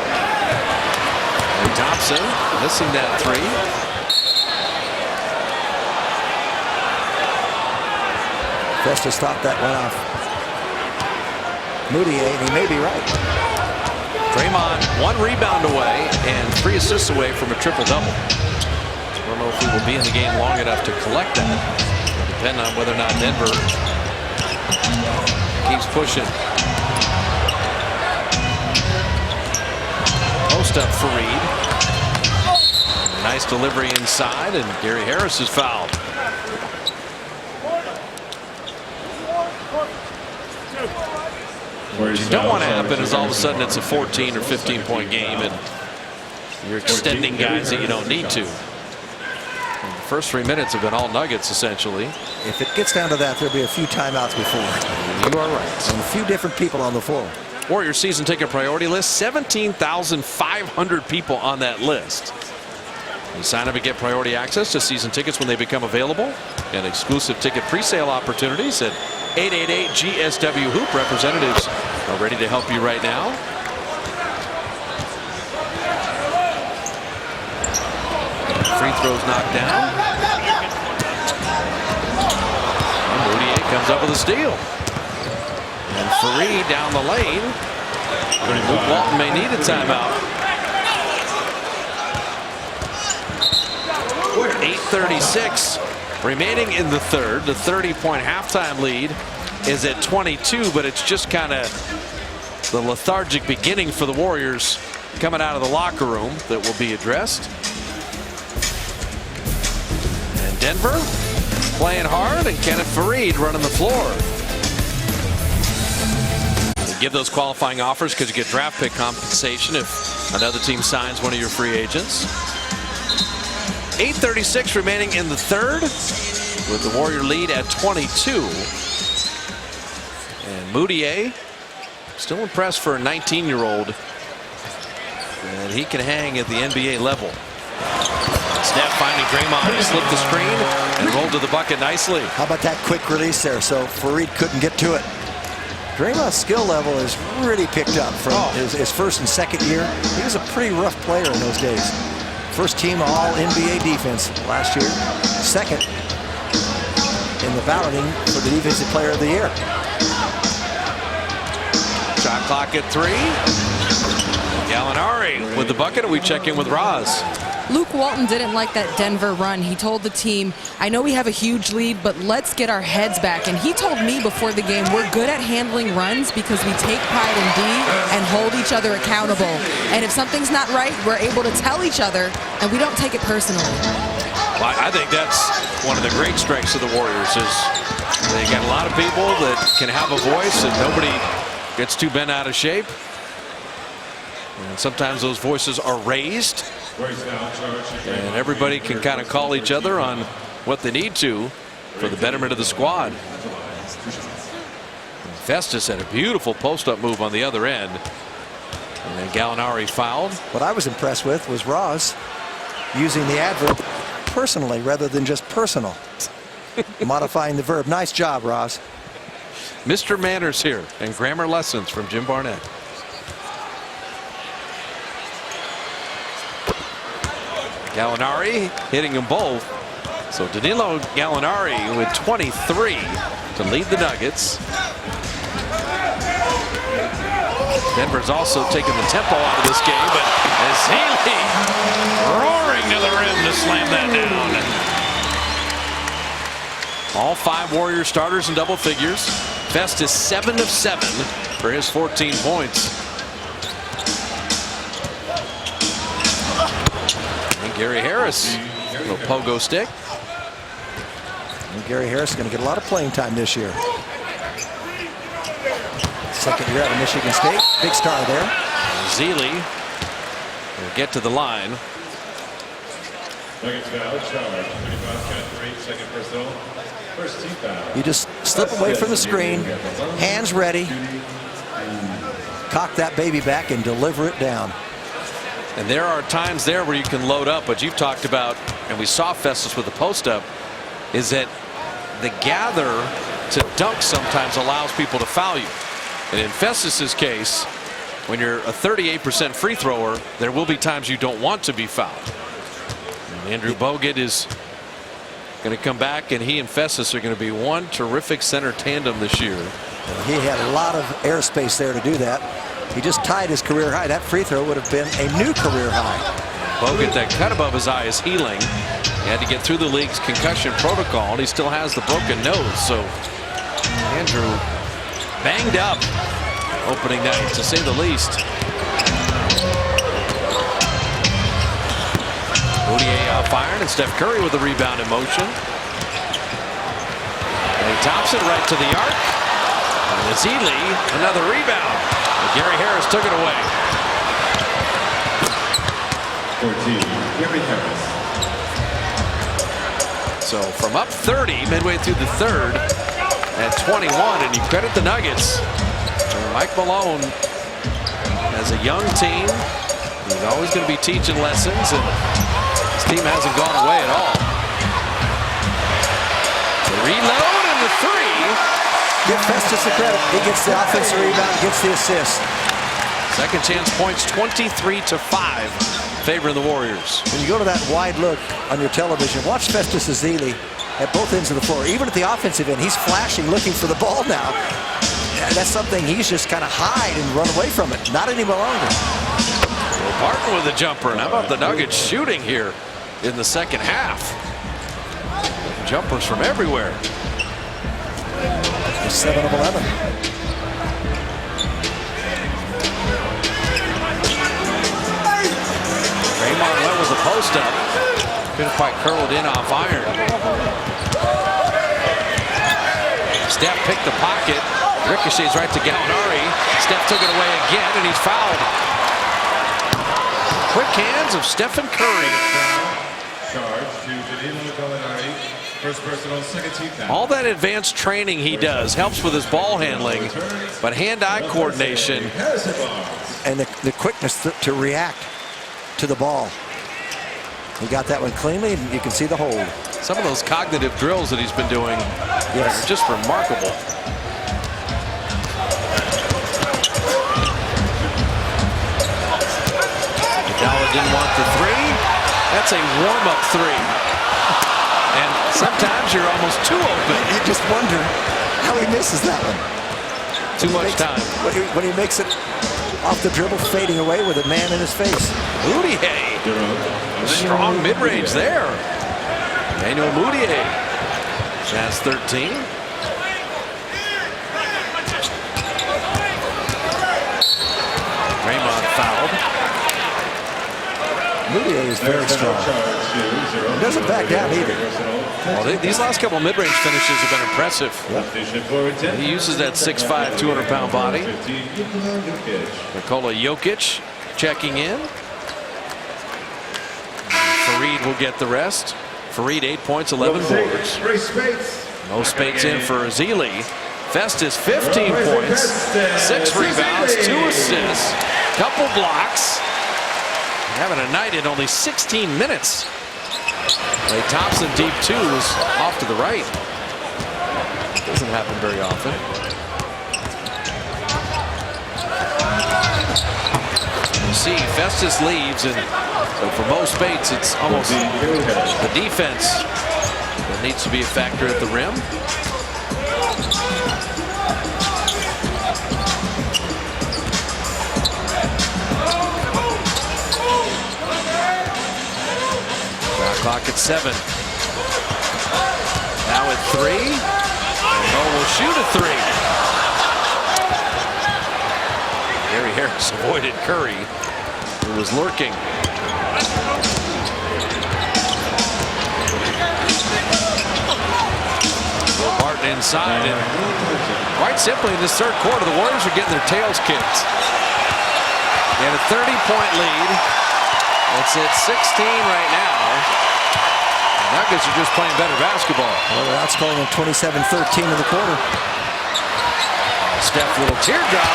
And Thompson missing that three. Festus thought that went off Mudiay, and he may be right. Draymond 1 rebound away and 3 assists away from a triple-double. I don't know if he will be in the game long enough to collect that. Depending on whether or not Denver keeps pushing. Post up Faried. Nice delivery inside, and Gary Harris is fouled. What you don't want to happen is all of a sudden it's a 14 or 15 point game and you're extending guys that you don't need to. And first 3 minutes have been all Nuggets, essentially. If it gets down to that, there'll be a few timeouts before. You are right. And a few different people on the floor. Warriors season ticket priority list, 17,500 people on that list. You sign up and get priority access to season tickets when they become available, and exclusive ticket pre-sale opportunities at 888-GSW-HOOP. Representatives are ready to help you right now. Free throws knocked down. And Moutier comes up with a steal. And Faried down the lane. Luke Walton may need a timeout. 8:36 remaining in the third. The 30-point halftime lead is at 22, but it's just kind of the lethargic beginning for the Warriors coming out of the locker room that will be addressed. And Denver playing hard, and Kenneth Faried running the floor. They give those qualifying offers because you get draft pick compensation if another team signs one of your free agents. 8:36 remaining in the third, with the Warrior lead at 22. And Moutier still impressed for a 19-year-old, and he can hang at the NBA level. Steph finding Draymond. He slipped the screen and rolled to the bucket nicely. How about that quick release there? So Faried couldn't get to it. Draymond's skill level is really picked up from his first and second year. He was a pretty rough player in those days. First team all NBA defense last year. Second in the balloting for the defensive player of the year. Shot clock at 3. Gallinari with the bucket, and we check in with Roz. Luke Walton didn't like that Denver run. He told the team, I know we have a huge lead, but let's get our heads back. And he told me before the game, we're good at handling runs because we take pride in D and hold each other accountable. And if something's not right, we're able to tell each other, and we don't take it personally. Well, I think that's one of the great strengths of the Warriors is they got a lot of people that can have a voice, and nobody gets too bent out of shape. And sometimes those voices are raised, and everybody can kind of call each other on what they need to for the betterment of the squad. And Festus had a beautiful post-up move on the other end, and then Gallinari fouled. What I was impressed with was Roz using the adverb personally rather than just personal. Modifying the verb. Nice job, Roz. Mr. Manners here, and grammar lessons from Jim Barnett. Gallinari hitting them both. So Danilo Gallinari with 23 to lead the Nuggets. Denver's also taking the tempo out of this game, but Ezeli roaring to the rim to slam that down. All 5 Warrior starters in double figures. Festus 7 of 7 for his 14 points. Gary Harris, a little pogo stick. And Gary Harris is going to get a lot of playing time this year. Second year out of Michigan State. Big star there. Ezeli will get to the line. You just slip away from the screen, hands ready, cock that baby back and deliver it down. And there are times there where you can load up, but you've talked about, and we saw Festus with the post up, is that the gather to dunk sometimes allows people to foul you. And in Festus's case, when you're a 38% free thrower, there will be times you don't want to be fouled. And Andrew Bogut is going to come back, and he and Festus are going to be one terrific center tandem this year. He had a lot of airspace there to do that. He just tied his career high. That free throw would have been a new career high. Bogut, that cut above his eye is healing. He had to get through the league's concussion protocol, and he still has the broken nose. So Andrew banged up opening night, to say the least. Moutier out firing, and Steph Curry with the rebound in motion. And he tops it right to the arc. And Ezeli, another rebound. And Gary Harris took it away. 14, Gary Harris. So from up 30 midway through the third at 21, and you credit the Nuggets. Mike Malone has a young team. He's always going to be teaching lessons, and his team hasn't gone away at all. The reload and the three. Give Festus the credit. He gets the offensive rebound, gets the assist. Second chance points 23-5, favoring the Warriors. When you go to that wide look on your television, watch Festus Ezeli at both ends of the floor. Even at the offensive end, he's flashing, looking for the ball now. That's something he's just kind of hide and run away from it. Not any longer. Barton with a jumper. And how about the Nuggets shooting here in the second half? Jumpers from everywhere. 7 of 11. Draymond went with the post up. Couldn't quite curl it in off iron. Steph picked the pocket. Ricochets right to Gallinari. Steph took it away again, and he's fouled. Quick hands of Stephen Curry. Charge to Danilo Gallinari. First personal, second team foul. All that advanced training he does helps with his ball handling, but hand-eye coordination. And the quickness to react to the ball. He got that one cleanly, and you can see the hold. Some of those cognitive drills that he's been doing are just remarkable. Iguodala didn't want the three. That's a warm-up three. And sometimes you're almost too open. You just wonder how he misses that one. Too much time. When he makes it off the dribble, fading away with a man in his face. Mudiay. Strong mid-range there. Emmanuel Mudiay has 13. Draymond fouled. Mudiay is very strong. He doesn't back down either. Well, these last couple mid-range finishes have been impressive. He uses that 6'5", 200-pound body. Nikola Jokic checking in. Fareed will get the rest. Fareed 8 points, 11 boards. Mo Spates in for Ezeli. Festus 15 points, 6 rebounds, 2 assists, couple blocks. Having a night in only 16 minutes. Klay Thompson deep 2 was off to the right. Doesn't happen very often. You see Festus leaves, and so for Mo Spates it's almost the defense that needs to be a factor at the rim. Clock at 7. Now at 3. Mo will shoot a 3. Gary Harris avoided Curry, who was lurking. Will Barton inside, and quite simply in this third quarter, the Warriors are getting their tails kicked. They had a 30-point lead. It's at 16 right now. Nuggets are just playing better basketball. Well, they're outscoring them 27-13 in the quarter. Steph, little teardrop.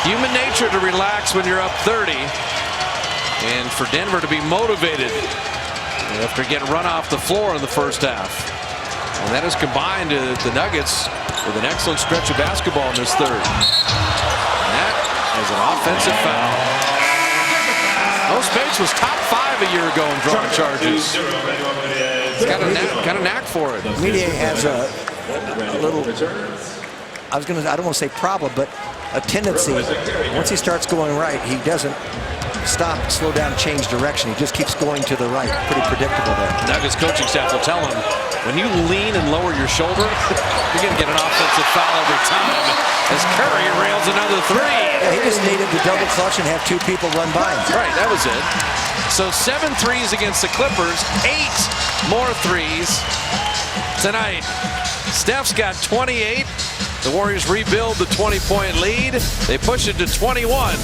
Human nature to relax when you're up 30. And for Denver to be motivated after getting run off the floor in the first half. And that has combined the Nuggets with an excellent stretch of basketball in this third. And that is an offensive foul. Mo Spates was top 5 a year ago in drawing charges. He's got a knack for it. Mudiay has a little, I don't want to say problem, but a tendency, once he starts going right, he doesn't stop, slow down, change direction. He just keeps going to the right. Pretty predictable there. Nuggets coaching staff will tell him, when you lean and lower your shoulder, you're going to get an offensive foul every time. As Curry rails another 3. Yeah, he just needed to double clutch and have 2 people run by him. Right, that was it. So 7 threes against the Clippers, 8 more threes tonight. Steph's got 28. The Warriors rebuild the 20-point lead. They push it to 21.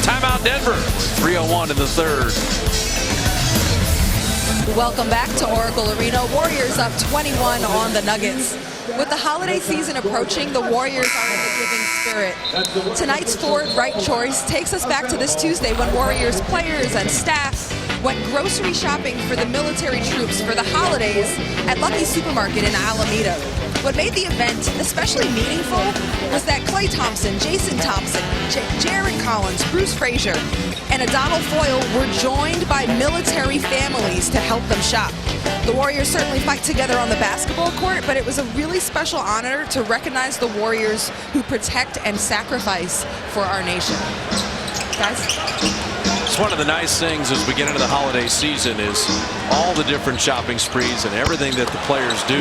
Timeout Denver. 3:01 in the third. Welcome back to Oracle Arena. Warriors up 21 on the Nuggets. With the holiday season approaching, the Warriors are in the giving spirit. Tonight's forward right choice takes us back to this Tuesday when Warriors players and staff went grocery shopping for the military troops for the holidays at Lucky Supermarket in Alameda. What made the event especially meaningful was that Klay Thompson, Jason Thompson, Jared Collins, Bruce Frazier, and Adonal Foyle were joined by military families to help them shop. The Warriors certainly fight together on the basketball court, but it was a really special honor to recognize the Warriors who protect and sacrifice for our nation. Guys? It's one of the nice things as we get into the holiday season is all the different shopping sprees and everything that the players do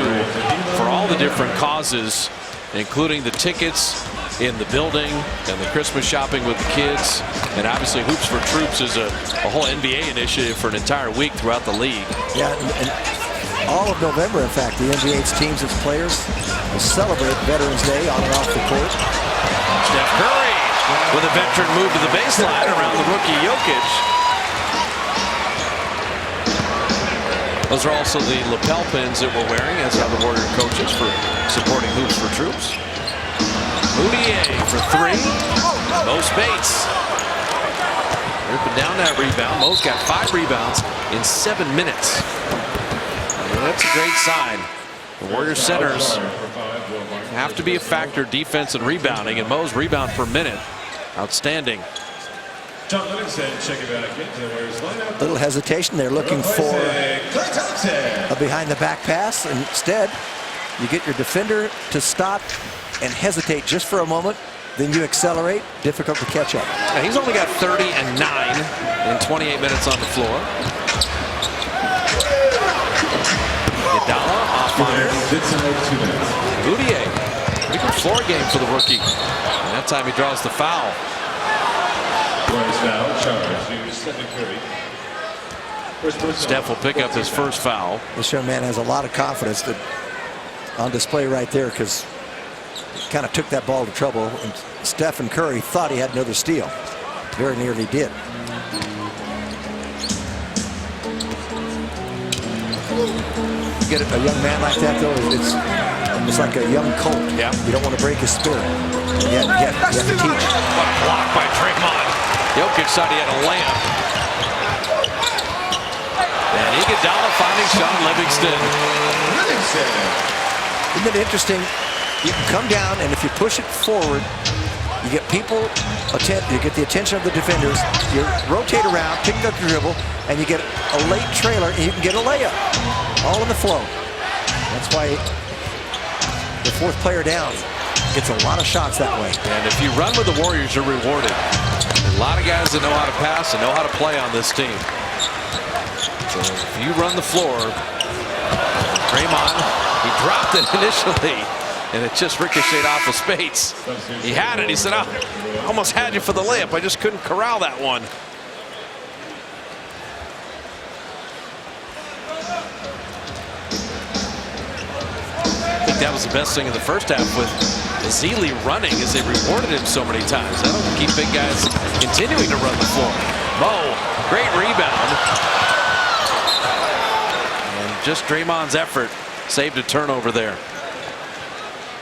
for all the different causes, including the tickets in the building and the Christmas shopping with the kids. And obviously Hoops for Troops is a whole NBA initiative for an entire week throughout the league. Yeah, and all of November, in fact, the NBA's teams, its players will celebrate Veterans Day on and off the court. Steph Curry with a veteran move to the baseline around the rookie Jokic. Those are also the lapel pins that we're wearing, as are the Warrior coaches for supporting Hoops for Troops. Moutier for three. Mo Spates ripping down that rebound. Mo's got 5 rebounds in 7 minutes. And that's a great sign. The Warrior centers have to be a factor, defense and rebounding, and Mo's rebound per minute outstanding. John Livingston checking back into the Warriors lineup. Little hesitation. They're looking for a behind the back pass. Instead, you get your defender to stop and hesitate just for a moment. Then you accelerate. Difficult to catch up. Now, he's only got 30 and 9 in 28 minutes on the floor. Iguodala off iron. Moutier. Pretty good floor game for the rookie. And that time he draws the foul. Steph will pick up his first foul. This young man has a lot of confidence that on display right there, because he kind of took that ball to trouble, and Stephen Curry thought he had another steal. Very nearly did. You get a young man like that, though, it's almost like a young colt. Yeah. You don't want to break his spirit. You have to teach. What a block by Draymond. Jokic thought he had a layup. And Iguodala finding Sean Livingston. Isn't it interesting? You can come down, and if you push it forward, you get people, you get the attention of the defenders, you rotate around, pick up the dribble, and you get a late trailer, and you can get a layup. All in the flow. That's why the fourth player down gets a lot of shots that way. And if you run with the Warriors, you're rewarded. A lot of guys that know how to pass and know how to play on this team. So if you run the floor, Draymond, he dropped it initially, and it just ricocheted off of Spates. He had it. He said, "Oh, almost had you for the layup. I just couldn't corral that one." I think that was the best thing in the first half with Ezeli running, as they rewarded him so many times. That'll keep big guys continuing to run the floor. Mo, great rebound. And just Draymond's effort saved a turnover there.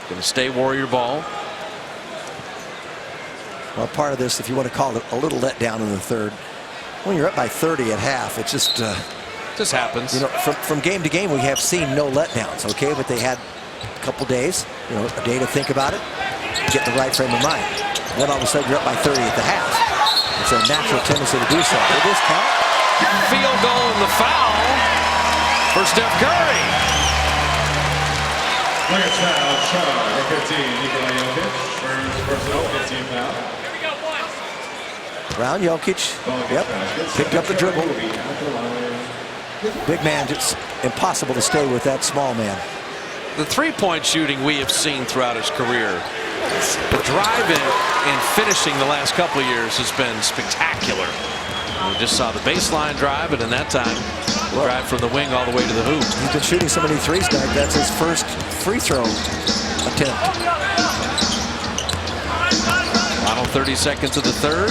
Going to stay Warrior ball. Well, part of this, if you want to call it a little letdown in the third, when you're up by 30 at half, it just happens. You know, from game to game, we have seen no letdowns. Okay, but they had a couple days, a day to think about it, get the right frame of mind. Then all of a sudden you're up by 30 at the half. It's a natural tendency to do so. Did this count? Field goal and the foul for Steph Curry. Nuggets foul, Charles, 15, Nikola Jokic, first personal 15 foul. Round Jokic, yep, picked up the dribble. Big man, just impossible to stay with that small man. The three-point shooting we have seen throughout his career, the driving and finishing the last couple of years has been spectacular. We just saw the baseline drive, and in that time, the drive from the wing all the way to the hoop. He's been shooting so many threes, Doug. That's his first free throw attempt. 30 seconds of the third.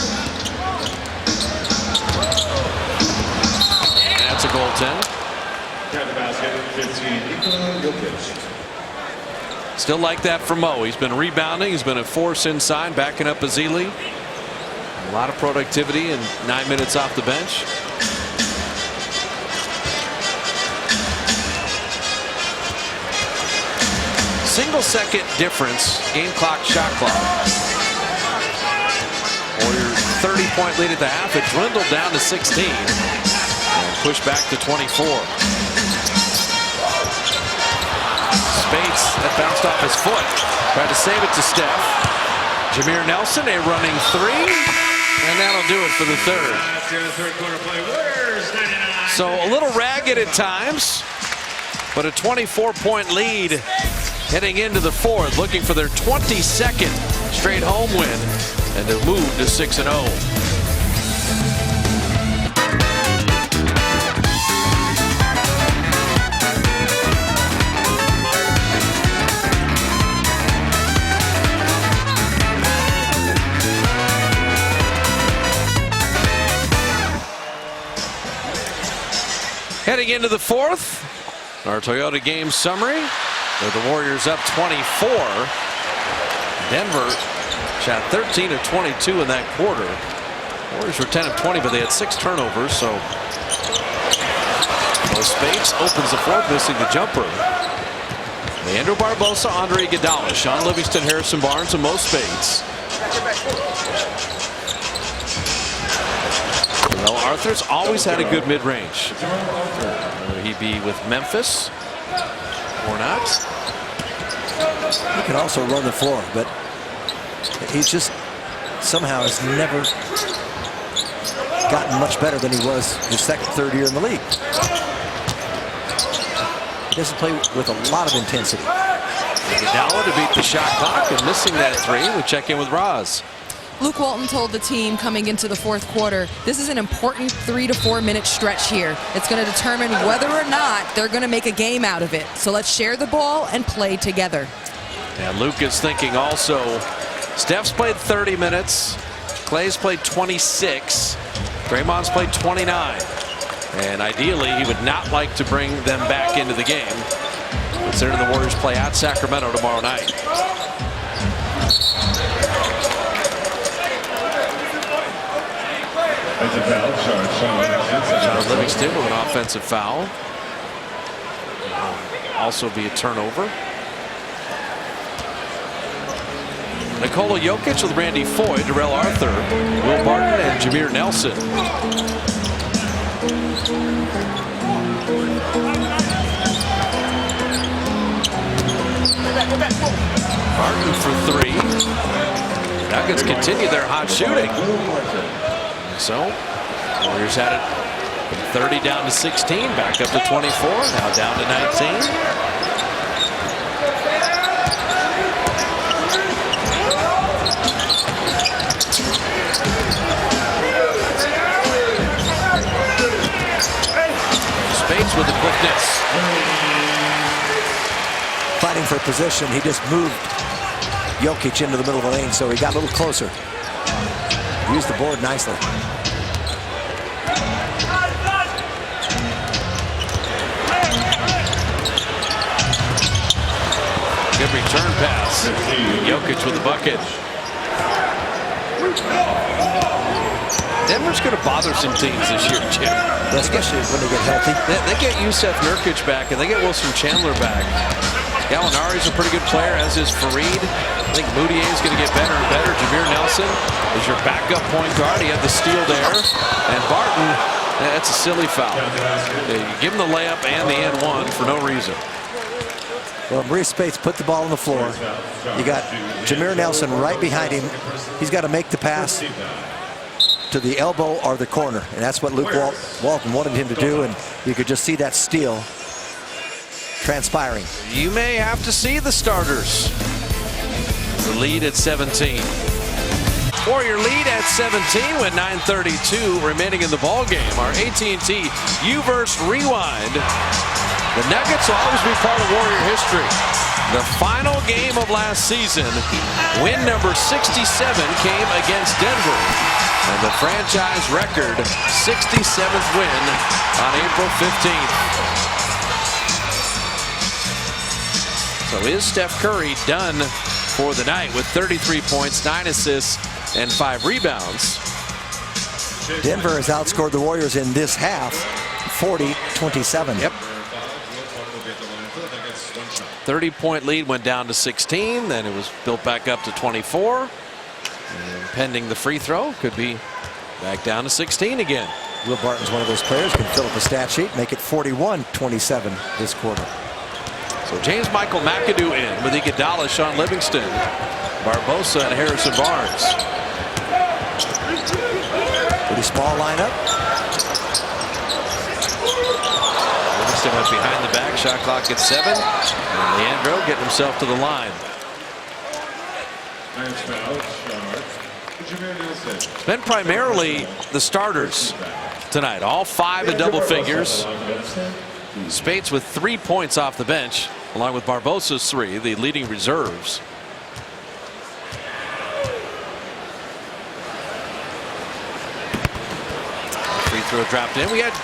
And that's a goaltend. Grab the basket, 15, Nikola Jokic. Still like that for Mo. He's been rebounding. He's been a force inside, backing up Ezeli. A lot of productivity and 9 minutes off the bench. Single-second difference, game clock, shot clock. Warriors 30-point lead at the half. It dwindled down to 16 and pushed back to 24. Spates that bounced off his foot. Tried to save it to Steph. Jameer Nelson, a running three. And that'll do it for the third. So a little ragged at times, but a 24-point lead heading into the fourth, looking for their 22nd straight home win and to move to 6-0. Heading into the fourth, our Toyota game summary with the Warriors up 24. Denver shot 13 of 22 in that quarter. Warriors were 10 of 20, but they had 6 turnovers. So Spates opens the fourth, missing the jumper. Leandro Barbosa, Andre Iguodala, Sean Livingston, Harrison Barnes, and Mo Spates. Well, Arthur's always had a good mid-range. Whether he be with Memphis or not. He can also run the floor, but he's just somehow has never gotten much better than he was his second, third year in the league. He doesn't play with a lot of intensity. Iguodala to beat the shot clock and missing that three. We'll check in with Roz. Luke Walton told the team coming into the fourth quarter, this is an important 3 to 4 minute stretch here. It's going to determine whether or not they're going to make a game out of it. So let's share the ball and play together. And Luke is thinking also, Steph's played 30 minutes, Clay's played 26, Draymond's played 29. And ideally, he would not like to bring them back into the game, considering the Warriors play at Sacramento tomorrow night. John Livingston with an offensive foul. Also be a turnover. Nikola Jokic with Randy Foy, Darrell Arthur, Will Barton, and Jameer Nelson. Barton for three. Nuggets continue their hot shooting. So, Warriors had it from 30 down to 16, back up to 24, now down to 19. Spates with the quickness. Fighting for position, he just moved Jokic into the middle of the lane, so he got a little closer. Used the board nicely. Good return pass. Jokic with the bucket. Denver's going to bother some teams this year, Jim. Especially when they get healthy. They get Yusef Nurkic back, and they get Wilson Chandler back. Gallinari's a pretty good player, as is Fareed. I think Moutier is going to get better and better. Jameer Nelson is your backup point guard. He had the steal there. And Barton, that's a silly foul. You give him the layup and the and one for no reason. Well, Maurice Spates put the ball on the floor. You got Jameer Nelson right behind him. He's got to make the pass to the elbow or the corner. And that's what Luke Walton wanted him to do. And you could just see that steal transpiring. You may have to see the starters. The lead at 17. Warrior lead at 17 with 9:32 remaining in the ball game. Our AT&T U-verse rewind. The Nuggets will always be part of Warrior history. The final game of last season, win number 67 came against Denver. And the franchise record 67th win on April 15th. So is Steph Curry done for the night with 33 points, 9 assists, and 5 rebounds? Denver has outscored the Warriors in this half 40-27. Yep. 30-point lead went down to 16, then it was built back up to 24. And pending the free throw, could be back down to 16 again. Will Barton's one of those players who can fill up the stat sheet, make it 41-27 this quarter. So James Michael McAdoo in with Iguodala, Sean Livingston, Barbosa, and Harrison Barnes. Pretty small lineup. Livingston went behind the back, shot clock at 7. And Leandro getting himself to the line. It's been primarily the starters tonight, all 5 in double figures. Spates with 3 points off the bench, along with Barbosa's 3, the leading reserves. Free throw dropped in. We had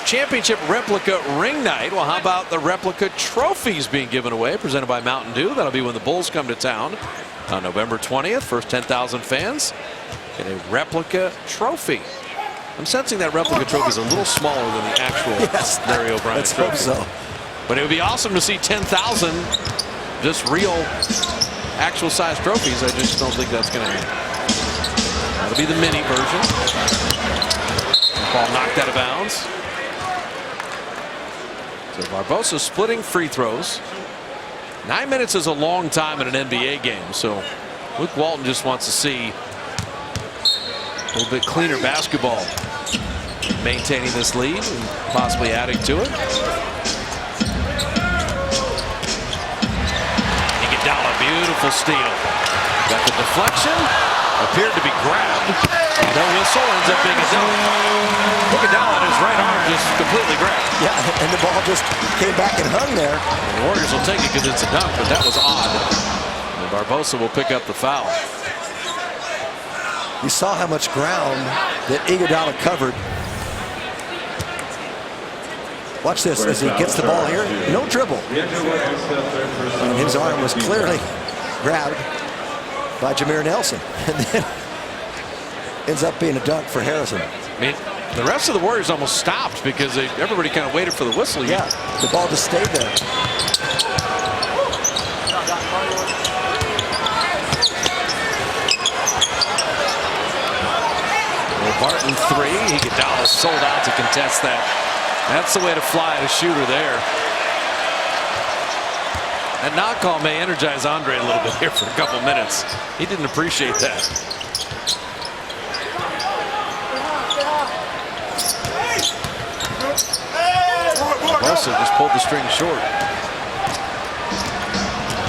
championship replica ring night. Well, how about the replica trophies being given away, presented by Mountain Dew? That'll be when the Bulls come to town on November 20th. First 10,000 fans get a replica trophy. I'm sensing that replica trophy is a little smaller than the actual Larry O'Brien trophy. Let's hope so. But it would be awesome to see 10,000 just real, actual size trophies. I just don't think that's going to happen. That'll be the mini version. Ball knocked out of bounds. So Barbosa splitting free throws. 9 minutes is a long time in an NBA game, so Luke Walton just wants to see a little bit cleaner basketball, maintaining this lead and possibly adding to it. Iguodala, beautiful steal. Got the deflection, appeared to be grabbed. No whistle, ends up being a dunk. Iguodala, his right arm just completely grabbed. Yeah, and the ball just came back and hung there. The Warriors will take it because it's a dunk, but that was odd. And Barbosa will pick up the foul. You saw how much ground that Iguodala covered. Watch this as he gets the ball here. No dribble. And his arm was clearly grabbed by Jameer Nelson. And then ends up being a dunk for Harrison. I mean, the rest of the Warriors almost stopped because everybody kind of waited for the whistle. Yeah, the ball just stayed there. Barton 3. Iguodala sold out to contest that. That's the way to fly at a shooter there. That knock call may energize Andre a little bit here for a couple minutes. He didn't appreciate that. Barbosa just pulled the string short.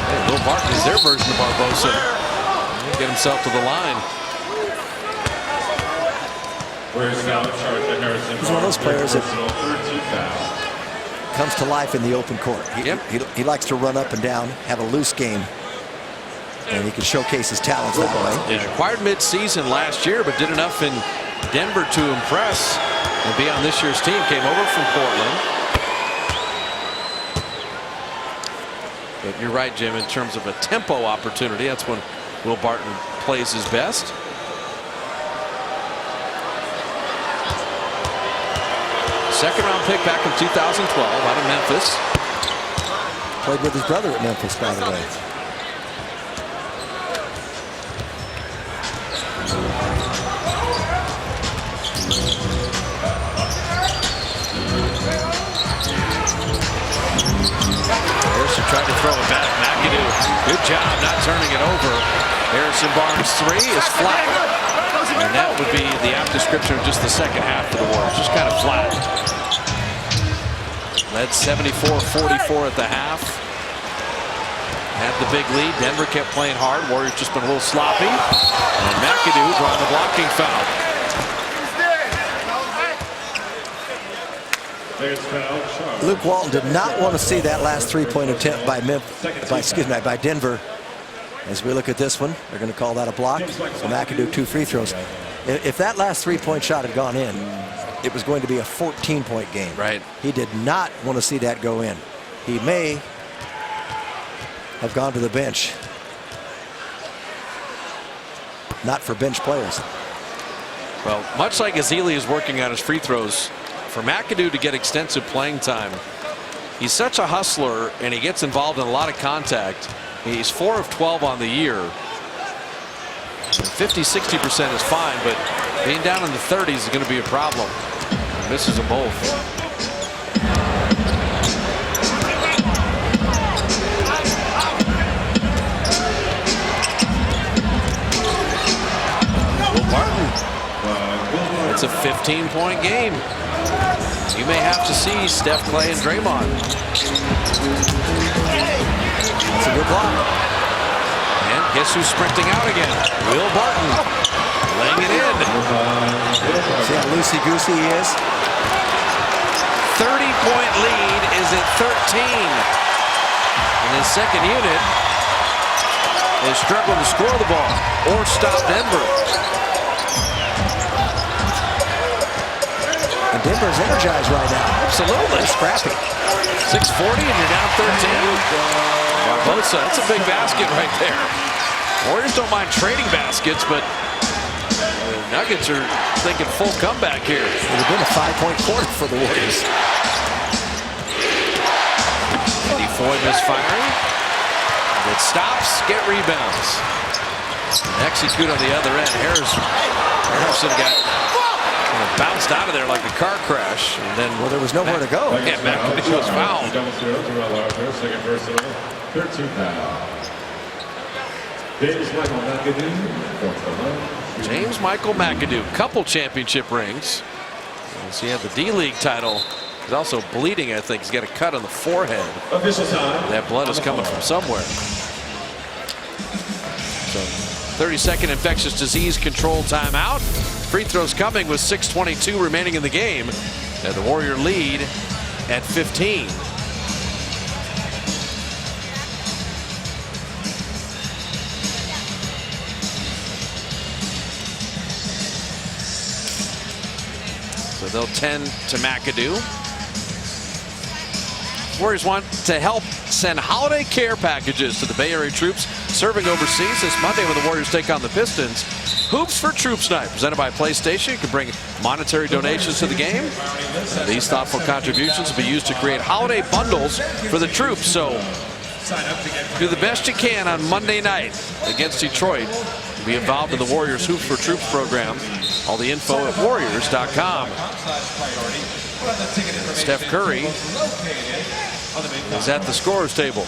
Hey, Will Barton is their version of Barbosa. He'll get himself to the line. He's one of those players that comes to life in the open court. He likes to run up and down, have a loose game, and he can showcase his talents that way. He acquired mid-season last year, but did enough in Denver to impress and be on this year's team. Came over from Portland. But you're right, Jim, in terms of a tempo opportunity, that's when Will Barton plays his best. Second round pick back in 2012 out of Memphis. Played with his brother at Memphis, by the way. Harrison tried to throw it back. McAdoo, good job not turning it over. Harrison Barnes 3 is flat. And that would be the apt description of just the second half of the Warriors. Just kind of flat. Led 74-44 at the half. Had the big lead. Denver kept playing hard. Warriors just been a little sloppy. And McAdoo drawing the blocking foul. Luke Walton did not want to see that last three-point attempt by Denver. As we look at this one, they're going to call that a block. So McAdoo 2 free throws. If that last three-point shot had gone in, it was going to be a 14-point game. Right. He did not want to see that go in. He may have gone to the bench. Not for bench players. Well, much like Ezeli is working on his free throws, for McAdoo to get extensive playing time, he's such a hustler and he gets involved in a lot of contact. He's 4 of 12 on the year. 50-60% is fine, but being down in the 30s is going to be a problem. He misses them both. It's a 15-point game. You may have to see Steph, Clay, and Draymond. That's a good block. And guess who's sprinting out again? Will Barton. Laying it in. See how loosey-goosey he is? 30-point lead is at 13. And his second unit is struggling to score the ball or stop Denver. And Denver's energized right now. Absolutely. They're scrappy. 6:40 and you're down 13. Barbosa, that's a big basket right there. Warriors don't mind trading baskets, but the Nuggets are thinking full comeback here. It would have been a 5-point quarter for the Warriors. Eddie Foy misfiring. It stops, get rebounds. Execute on the other end. Harrison got bounced out of there like a car crash, and then Well, there was nowhere to go. Yeah, McAdoo was fouled. James Michael McAdoo, couple championship rings. So he had the D-League title. He's also bleeding, I think. He's got a cut on the forehead. That blood is coming from somewhere. So 30-second infectious disease control timeout. Free throws coming with 6:22 remaining in the game. And the Warrior lead at 15. So they'll tend to McAdoo. Warriors want to help send holiday care packages to the Bay Area troops serving overseas this Monday when the Warriors take on the Pistons. Hoops for Troops Night, presented by PlayStation. You can bring monetary donations to the game. These thoughtful contributions will be used to create holiday bundles for the troops. So do the best you can on Monday night against Detroit. Be involved in the Warriors Hoops for Troops program. All the info at warriors.com. Steph Curry is at the scorer's table.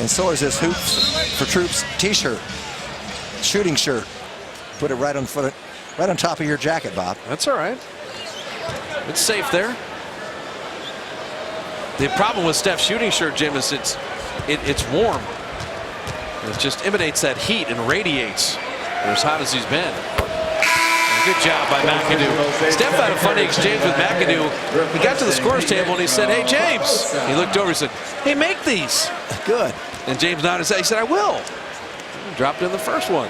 And so is this Hoops for Troops t-shirt, shooting shirt. Put it right on top of your jacket, Bob. That's all right. It's safe there. The problem with Steph's shooting shirt, Jim, is it's warm. It just emanates that heat and radiates. As hot as he's been. Good job by McAdoo. Steph had a funny exchange with McAdoo. He got to the scorer's table and he said, "Hey, James." He looked over and said, "Hey, make these." Good. And James nodded his head. He said, "I will." He dropped in the first one.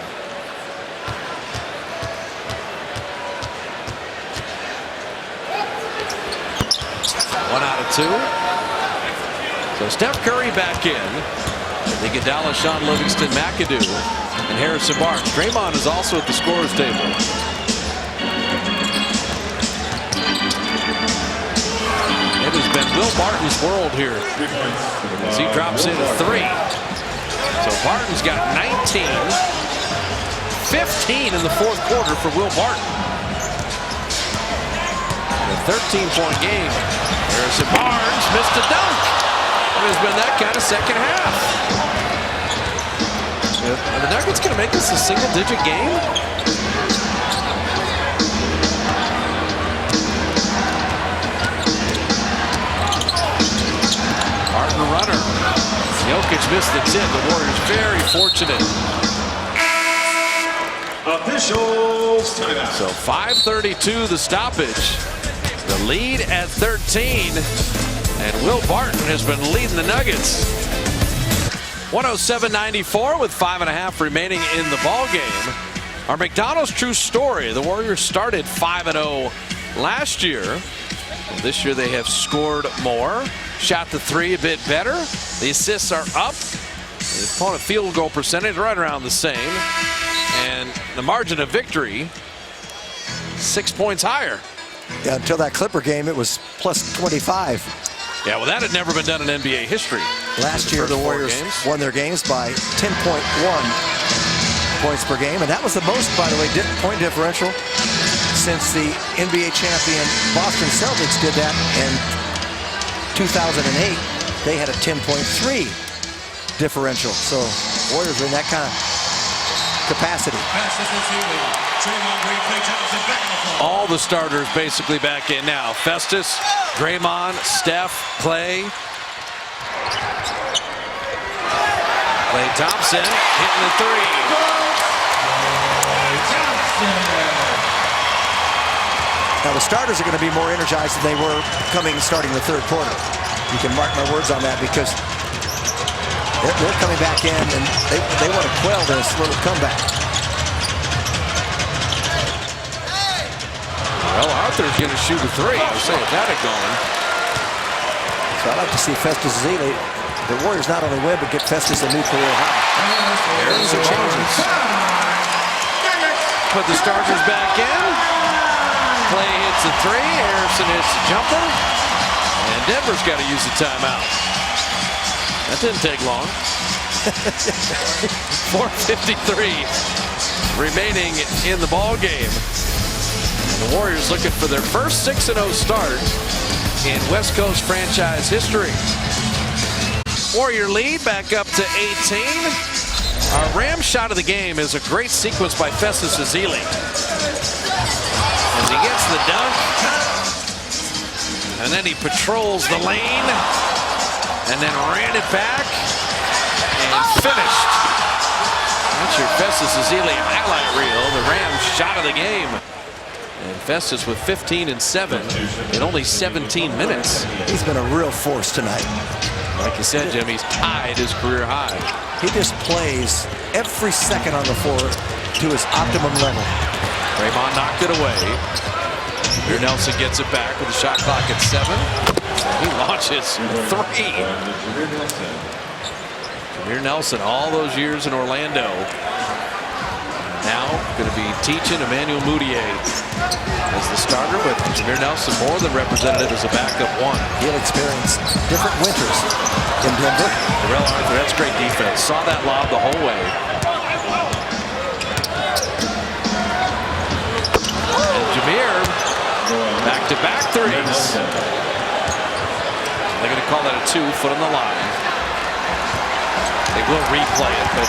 One out of two. So Steph Curry back in. Iguodala, Sean Livingston, McAdoo, and Harrison Barnes. Draymond is also at the scorer's table. It has been Will Barton's world here as he drops in a three. So Barton's got 19, 15 in the fourth quarter for Will Barton. A 13-point game. Harrison Barnes missed a dunk. It has been that kind of second half. Are the Nuggets going to make this a single-digit game? Barton runner. Jokic missed the tip. The Warriors very fortunate. Officials timeout. So 5:32 the stoppage. The lead at 13. And Will Barton has been leading the Nuggets. 107-94 with 5.5 remaining in the ball game. Our McDonald's true story. The Warriors started 5-0 last year. This year they have scored more. Shot the three a bit better. The assists are up. The opponent field goal percentage right around the same. And the margin of victory 6 points higher. Yeah, until that Clipper game, it was plus 25. Yeah, well, that had never been done in NBA history. Last year, the Warriors won their games by 10.1 points per game, and that was the most, by the way, point differential since the NBA champion Boston Celtics did that in 2008. They had a 10.3 differential. So Warriors are in that kind of capacity. All the starters basically back in now. Festus, Draymond, Steph, Klay. Klay Thompson hitting the three. Now the starters are going to be more energized than they were starting the third quarter. You can mark my words on that because they're coming back in and they want to quell this little comeback. Well, Arthur's going to shoot a three. I was saying that had gone. So I'd like to see Festus Ezeli. The Warriors not only win, but get Festus a new career high. There's the changes. Put the starters back in. Klay hits a three. Harrison hits the jumper. And Denver's got to use the timeout. That didn't take long. 4:53 remaining in the ball game. The Warriors looking for their first 6-0 start in West Coast franchise history. Warrior lead back up to 18. Our Ram shot of the game is a great sequence by Festus Ezeli. As he gets the dunk, and then he patrols the lane, and then ran it back, and finished. That's your Festus Ezeli highlight reel, the Rams shot of the game. And Festus with 15 and 7 in only 17 minutes. He's been a real force tonight. Like you said, Jim, he's tied his career high. He just plays every second on the floor to his optimum level. Draymond knocked it away. Here Nelson gets it back with the shot clock at 7. He launches three. Jameer Nelson, all those years in Orlando. Now going to be teaching Emmanuel Mudiay as the starter, but Jameer Nelson more than representative as a backup one. He'll experience different winters in Denver. Darrell Arthur, that's great defense. Saw that lob the whole way. And Jameer, back-to-back threes. They're going to call that a 2, foot on the line. They will replay it, but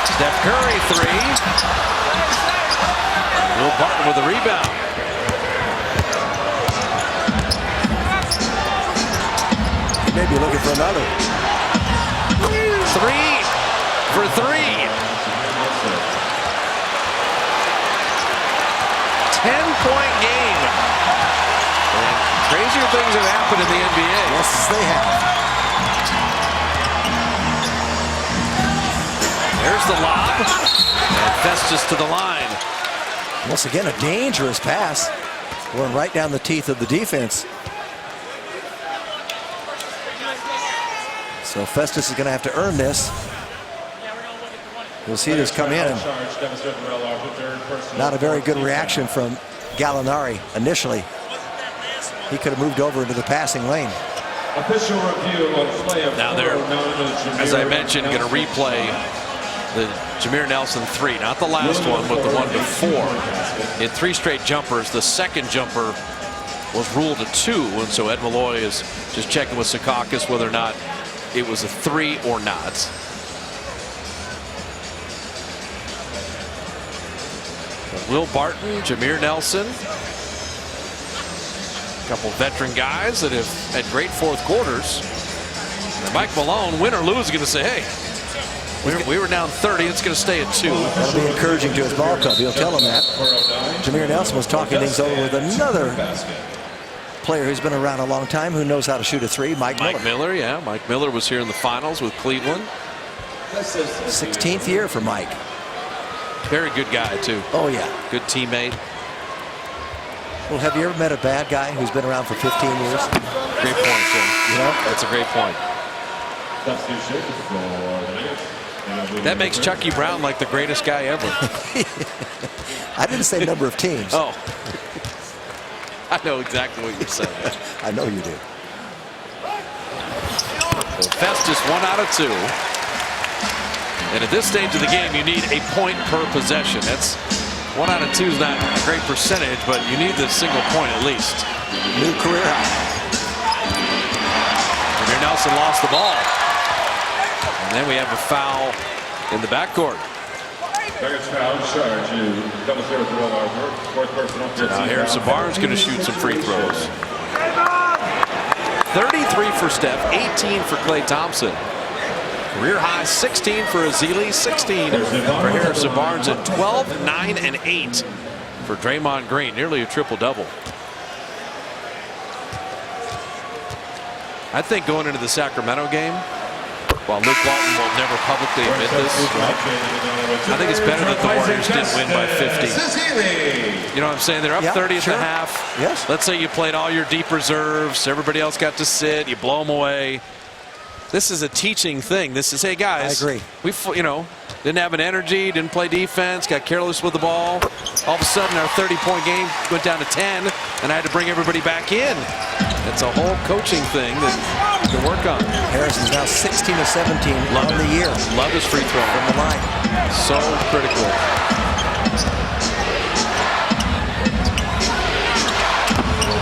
Steph Curry 3. Will Barton with a rebound. He may be looking for another. 3 for 3. 10-point game. And crazier things have happened in the NBA. Yes, they have. There's the lob. And Festus to the line. Once again, a dangerous pass. Going right down the teeth of the defense. So Festus is going to have to earn this. You'll see this come in. Not a very good reaction from Gallinari initially. He could have moved over into the passing lane. Official review on play of now they're, as I mentioned, going to replay the Jameer Nelson 3, not the last one, but the one before. In 3 straight jumpers, the second jumper was ruled a 2, and so Ed Malloy is just checking with Secaucus whether or not it was a 3 or not. Will Barton, Jameer Nelson, a couple veteran guys that have had great fourth quarters. And Mike Malone, win or lose, is going to say, hey, We were down 30. It's going to stay at 2. That'll be encouraging to his ball club. He'll tell him that. Jameer Nelson was talking things over with another player who's been around a long time who knows how to shoot a 3, Mike Miller, yeah. Mike Miller was here in the finals with Cleveland. 16th year for Mike. Very good guy, too. Oh, yeah. Good teammate. Well, have you ever met a bad guy who's been around for 15 years? Great point, Jim. You know? That's a great point. That makes Chucky Brown like the greatest guy ever. I didn't say number of teams. Oh. I know exactly what you're saying. I know you do. So Festus 1 out of 2. And at this stage of the game, you need a point per possession. That's 1 out of 2 is not a great percentage, but you need the single point at least. New career high. Jameer Nelson lost the ball. And then we have a foul in the backcourt. Now Harrison Barnes going to shoot some free throws. 33 for Steph, 18 for Klay Thompson. Career high 16 for Ezeli, 16 for Harrison Barnes, and 12, 9, and 8 for Draymond Green. Nearly a triple-double. I think going into the Sacramento game, while Luke Walton will never publicly admit this, I think it's better that the Warriors didn't win by 50. You know what I'm saying? They're up 30 at the half. Yes. Let's say you played all your deep reserves. Everybody else got to sit. You blow them away. This is a teaching thing. This is, hey guys, I agree. We, didn't have an energy, didn't play defense, got careless with the ball. All of a sudden, our 30-point game went down to 10, and I had to bring everybody back in. It's a whole coaching thing that you can work on. Harrison's now 16 of 17 on the year. Love his free throw from the line. So critical.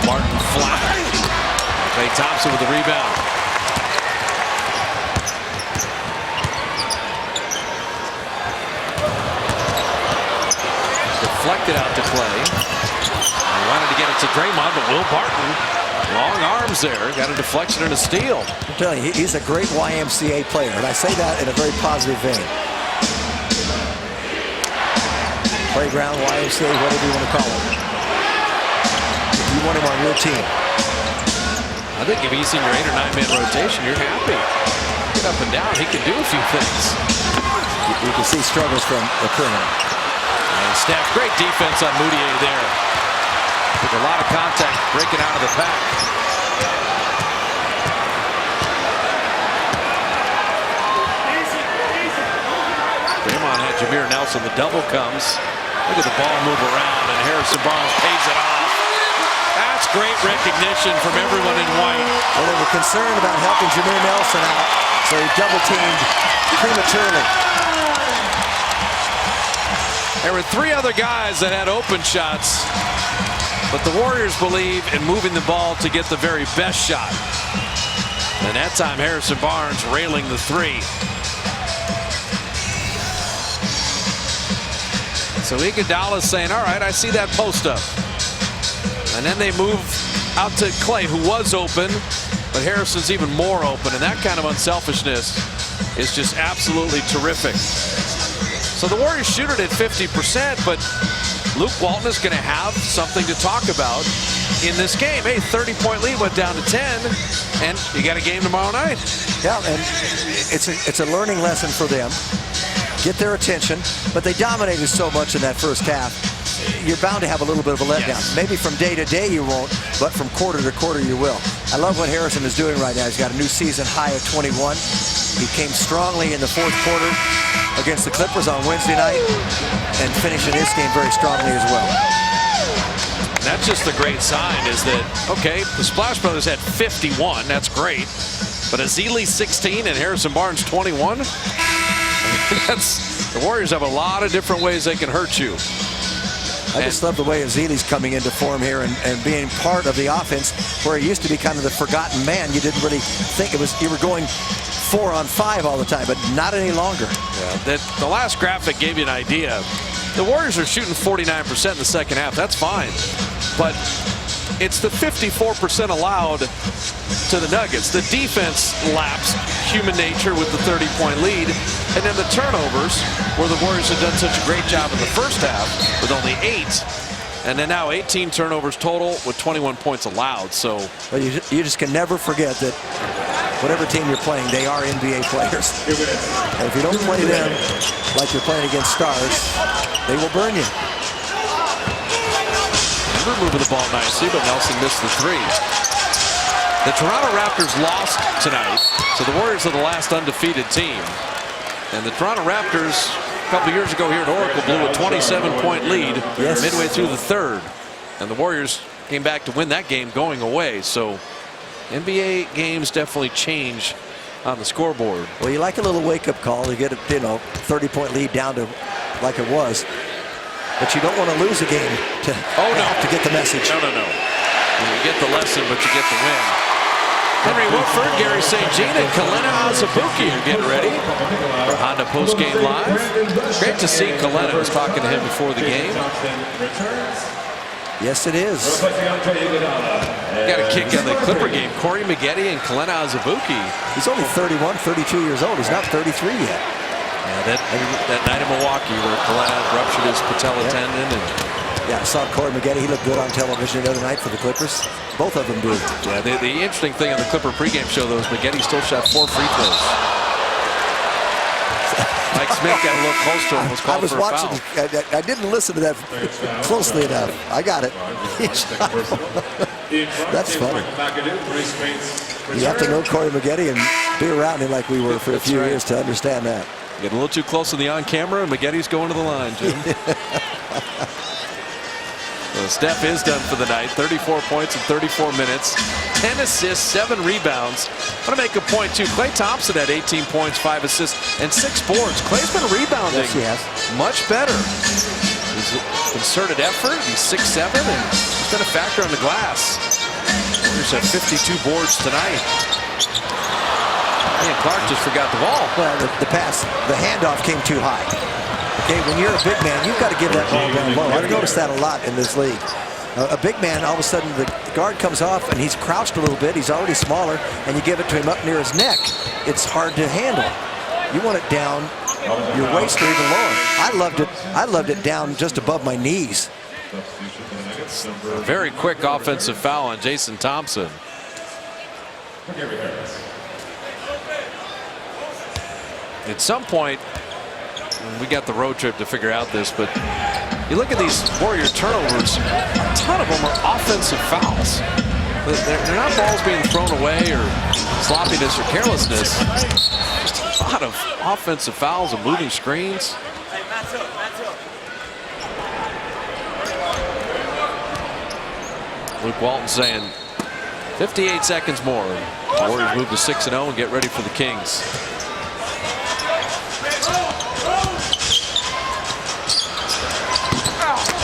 Martin flat. Klay Thompson with the rebound. Deflected out to Klay. He wanted to get it to Draymond, but Will Barton, long arms there, got a deflection and a steal. I'm telling you, he's a great YMCA player, and I say that in a very positive vein. Playground, YMCA, whatever you want to call it. You want him on your team. I think if he's in your 8 or 9-man rotation, you're happy. Get up and down, he can do a few things. You can see struggles from the criminal. And Steph, great defense on Moutier there. With a lot of contact breaking out of the pack. Draymond had Jameer Nelson. The double comes. Look at the ball move around, and Harrison Barnes pays it off. That's great recognition from everyone in white. Well, they were concerned about helping Jameer Nelson out, so he double-teamed prematurely. There were 3 other guys that had open shots, but the Warriors believe in moving the ball to get the very best shot. And that time, Harrison Barnes railing the 3. So Iguodala saying, all right, I see that post up. And then they move out to Klay, who was open, but Harrison's even more open. And that kind of unselfishness is just absolutely terrific. So the Warriors shoot it at 50%, but Luke Walton is going to have something to talk about in this game. Hey, 30-point lead went down to 10, and you got a game tomorrow night. Yeah, and it's a learning lesson for them. Get their attention, but they dominated so much in that first half. You're bound to have a little bit of a letdown. Yes. Maybe from day to day you won't, but from quarter to quarter you will. I love what Harrison is doing right now. He's got a new season high of 21. He came strongly in the fourth quarter against the Clippers on Wednesday night and finishing this game very strongly as well. That's just the great sign is that, okay, the Splash Brothers had 51. That's great. But Ezeli 16 and Harrison Barnes 21? The Warriors have a lot of different ways they can hurt you. I just love the way Ezeli's coming into form here and being part of the offense where he used to be kind of the forgotten man. You didn't really think you were going 4-on-5 all the time, but not any longer. Yeah, the last graphic gave you an idea. The Warriors are shooting 49% in the second half. That's fine. But it's the 54% allowed to the Nuggets. The defense laps human nature with the 30-point lead. And then the turnovers, where the Warriors have done such a great job in the first half with only 8. And then now 18 turnovers total with 21 points allowed. So well, you just can never forget that whatever team you're playing, they are NBA players. And if you don't play them like you're playing against stars, they will burn you. Denver moving the ball nicely, but Nelson missed the 3. The Toronto Raptors lost tonight, so the Warriors are the last undefeated team. And the Toronto Raptors, a couple years ago here at Oracle, blew a 27-point lead midway through the 3rd. And the Warriors came back to win that game going away. So NBA games definitely change on the scoreboard. Well, you like a little wake-up call to get a 30-point lead down to like it was. But you don't want to lose a game to get the message. No. You get the lesson, but you get the win. Henry Woodford, Gary St. Jean, and Kalena Azubuike are getting ready for Honda Postgame Live. Great to see Kalena. I was talking to him before the game. Yes, it is. Got a kick on the Clipper game. Corey Maggette and Kalena Azubuike. He's only 31, 32 years old. He's not 33 yet. Yeah, that night in Milwaukee where Kalena ruptured his patella tendon. And I saw Corey Maggette. He looked good on television the other night for the Clippers. Both of them do. Yeah, the interesting thing on the Clipper pregame show, though, is Maggette still shot 4 free throws. Mike Smith got a little close to him. Was called for a foul. I didn't listen to that closely enough. I got it. That's funny. You have to know Corey Maggette and be around him like we were for a few years to understand that. Getting a little too close to the on-camera, and Maggotte's going to the line, Jim. So Steph is done for the night. 34 points in 34 minutes. 10 assists, 7 rebounds. I want to make a point, too. Klay Thompson had 18 points, 5 assists, and 6 boards. Klay's been rebounding much better. He's concerted effort. He's 6'7", and he's been a factor on the glass. Warriors have 52 boards tonight. And Clark just forgot the ball. Well, the pass, the handoff came too high. Okay, when you're a big man, you've got to give that ball down low. I've noticed that a lot in this league. A big man, all of a sudden, the guard comes off, and he's crouched a little bit. He's already smaller, and you give it to him up near his neck. It's hard to handle. You want it down your waist or even lower. I loved it down just above my knees. A very quick offensive foul on Jason Thompson. At some point, we got the road trip to figure out this, but you look at these Warrior turnovers, a ton of them are offensive fouls. They're not balls being thrown away or sloppiness or carelessness. Just a lot of offensive fouls and moving screens. Luke Walton saying 58 seconds more. The Warriors move to 6-0 and get ready for the Kings.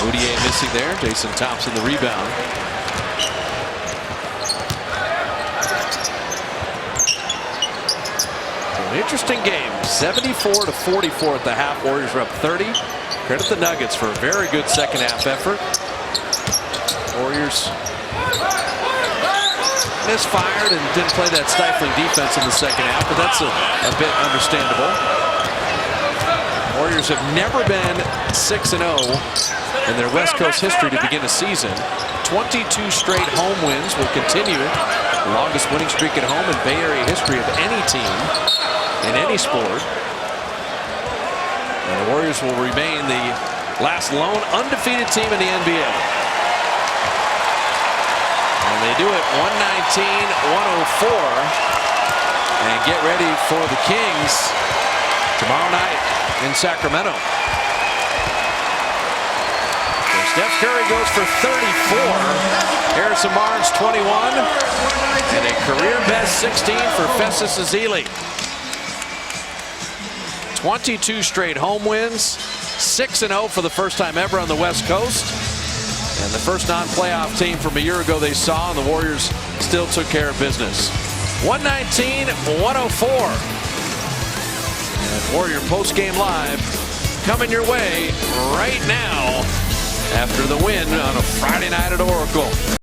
Mudiay missing there. Jason Thompson the rebound. An interesting game. 74-44 at the half. Warriors are up 30. Credit the Nuggets for a very good second half effort. Warriors misfired and didn't play that stifling defense in the second half, but that's a bit understandable. Warriors have never been 6-0 in their West Coast history to begin a season. 22 straight home wins will continue. The longest winning streak at home in Bay Area history of any team in any sport. And the Warriors will remain the last lone undefeated team in the NBA. And they do it 119-104. And get ready for the Kings tomorrow night in Sacramento. So Steph Curry goes for 34. Harrison Barnes 21. And a career best 16 for Festus Ezeli. 22 straight home wins. 6-0 for the first time ever on the West Coast. And the first non-playoff team from a year ago they saw, and the Warriors still took care of business. 119-104. And Warrior Postgame Live coming your way right now after the win on a Friday night at Oracle.